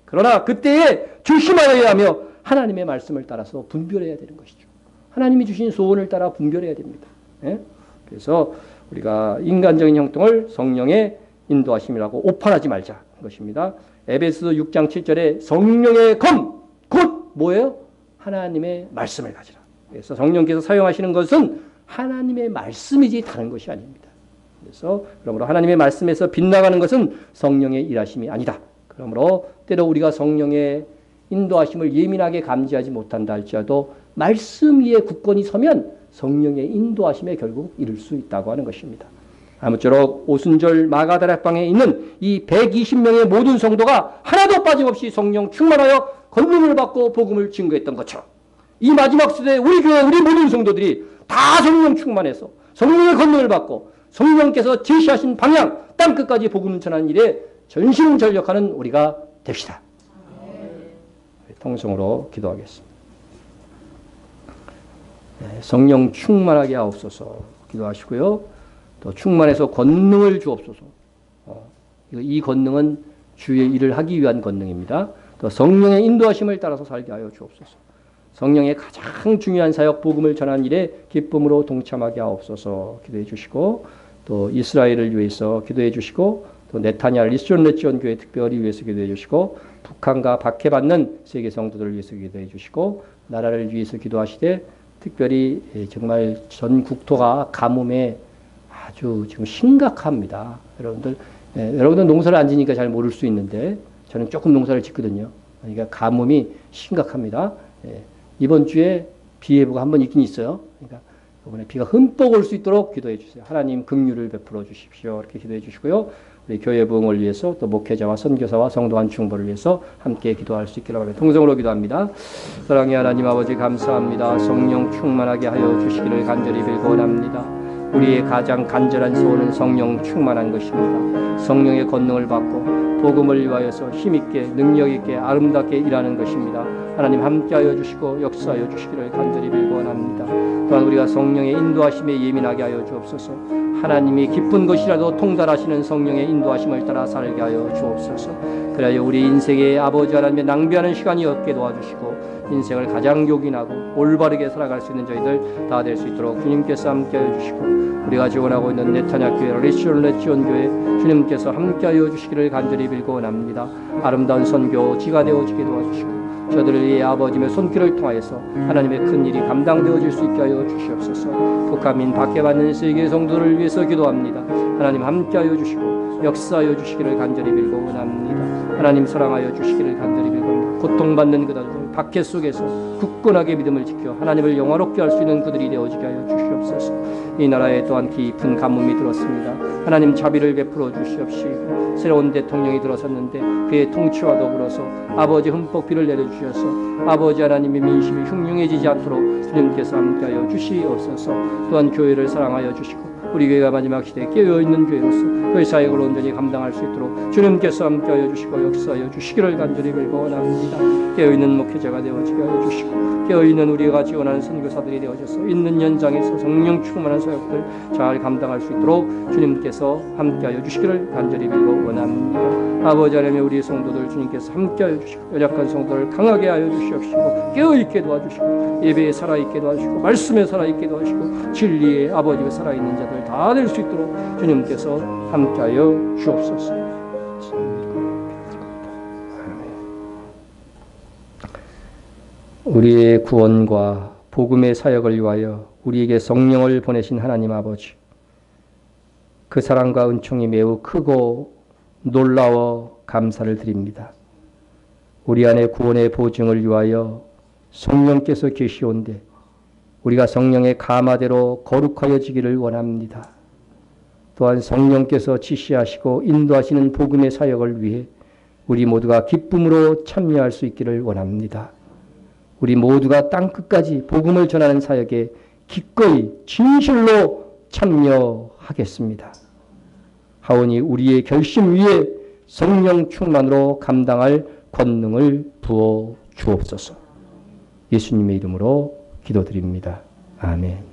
그러나 그때에 조심하여야 하며 하나님의 말씀을 따라서 분별해야 되는 것이죠. 하나님이 주신 소원을 따라 분별해야 됩니다. 그래서 우리가 인간적인 형통을 성령의 인도하심이라고 오판하지 말자 것입니다. 에베소서 6장 7절에 성령의 검, 곧 뭐예요? 하나님의 말씀을 가지라. 그래서 성령께서 사용하시는 것은 하나님의 말씀이지 다른 것이 아닙니다. 그래서 그러므로 하나님의 말씀에서 빗나가는 것은 성령의 일하심이 아니다. 그러므로 때로 우리가 성령의 인도하심을 예민하게 감지하지 못한다 할지라도 말씀 위에 굳건히 서면 성령의 인도하심에 결국 이룰 수 있다고 하는 것입니다. 아무쪼록 오순절 마가다락방에 있는 이 120명의 모든 성도가 하나도 빠짐없이 성령 충만하여 권능을 받고 복음을 증거했던 것처럼 이 마지막 시대에 우리 교회 우리 모든 성도들이 다 성령 충만해서 성령의 권능을 받고 성령께서 제시하신 방향 땅끝까지 복음 전하는 일에 전심전력하는 우리가 됩시다. 통성으로 기도하겠습니다. 성령 충만하게 하옵소서 기도하시고요. 또 충만해서 권능을 주옵소서. 이 권능은 주의 일을 하기 위한 권능입니다. 또 성령의 인도하심을 따라서 살게 하여 주옵소서. 성령의 가장 중요한 사역 복음을 전하는 일에 기쁨으로 동참하게 하옵소서 기도해 주시고 또 이스라엘을 위해서 기도해 주시고 또 네타냐 리스존 레지온 교회 특별히 위해서 기도해 주시고 북한과 박해받는 세계 성도들을 위해서 기도해 주시고 나라를 위해서 기도하시되 특별히 정말 전 국토가 가뭄에 아주 지금 심각합니다. 여러분들 농사를 안 지니까 잘 모를 수 있는데 저는 조금 농사를 짓거든요. 그러니까 가뭄이 심각합니다. 이번 주에 비 예보가 한번 있긴 있어요. 그러니까 이번에 비가 흠뻑 올 수 있도록 기도해 주세요. 하나님 긍휼을 베풀어 주십시오. 이렇게 기도해 주시고요. 우리 교회 부흥을 위해서 또 목회자와 선교사와 성도한 충보를 위해서 함께 기도할 수 있기를 바랍니다. 통성으로 기도합니다. 사랑의 하나님 아버지 감사합니다. 성령 충만하게 하여 주시기를 간절히 빌고 원합니다. 우리의 가장 간절한 소원은 성령 충만한 것입니다. 성령의 권능을 받고 복음을 위하여서 힘있게 능력있게 아름답게 일하는 것입니다. 하나님 함께하여 주시고 역사하여 주시기를 간절히 빌고 원합니다. 또한 우리가 성령의 인도하심에 예민하게 하여 주옵소서. 하나님이 기쁜 것이라도 통달하시는 성령의 인도하심을 따라 살게 하여 주옵소서. 그래야 우리 인생의 아버지 하나님의 낭비하는 시간이 없게 도와주시고 인생을 가장 요긴하고 올바르게 살아갈 수 있는 저희들 다 될 수 있도록 주님께서 함께하여 주시고 우리가 지원하고 있는 네타냐 교회 리스존 레지온 교회 주님께서 함께하여 주시기를 간절히 빌고 원합니다. 아름다운 선교지가 되어지게 도와주시고 저들을 위해 아버지의 손길을 통하여서 하나님의 큰 일이 감당되어질 수 있게 하여 주시옵소서. 북한민 박해받는 세계 성도를 위해서 기도합니다. 하나님 함께하여 주시고 역사하여 주시기를 간절히 빌고 원합니다. 하나님 사랑하여 주시기를 간절히 빌고 합니다. 고통받는 그들 박해 속에서 굳건하게 믿음을 지켜 하나님을 영화롭게 할 수 있는 그들이 되어지게 하여 주시옵소서. 이 나라에 또한 깊은 가뭄이 들었습니다. 하나님 자비를 베풀어 주시옵시고 새로운 대통령이 들어섰는데 그의 통치와 더불어서 아버지 흠뻑 비를 내려주셔서 아버지 하나님의 민심이 흉흉해지지 않도록 주님께서 함께하여 주시옵소서. 또한 교회를 사랑하여 주시고 우리 교회가 마지막 시대에 깨어있는 교회로서 그 사역을 온전히 감당할 수 있도록 주님께서 함께하여 주시고 역사하여 주시기를 간절히 빌고 원합니다. 깨어있는 목회자가 되어지게 하여 주시고 깨어있는 우리가 지원하는 선교사들이 되어져서 있는 현장에서 성령 충만한 사역들 잘 감당할 수 있도록 주님께서 함께하여 주시기를 간절히 빌고 원합니다. 아버지 하나님의 우리 성도들 주님께서 함께하여 주시고 연약한 성도를 강하게 하여 주시옵시고 깨어있게 도와주시고 예배에 살아있게 도와주시고 말씀에 살아있게 도와주시고 진리에 아버지가 살아있는 자들 다 될 수 있도록 주님께서 함께하여 주옵소서. 우리의 구원과 복음의 사역을 위하여 우리에게 성령을 보내신 하나님 아버지, 그 사랑과 은총이 매우 크고 놀라워 감사를 드립니다. 우리 안에 구원의 보증을 위하여 성령께서 계시온데 우리가 성령의 가마대로 거룩하여지기를 원합니다. 또한 성령께서 지시하시고 인도하시는 복음의 사역을 위해 우리 모두가 기쁨으로 참여할 수 있기를 원합니다. 우리 모두가 땅끝까지 복음을 전하는 사역에 기꺼이 진실로 참여하겠습니다. 하오니 우리의 결심 위에 성령 충만으로 감당할 권능을 부어 주옵소서. 예수님의 이름으로 기도드립니다. 아멘.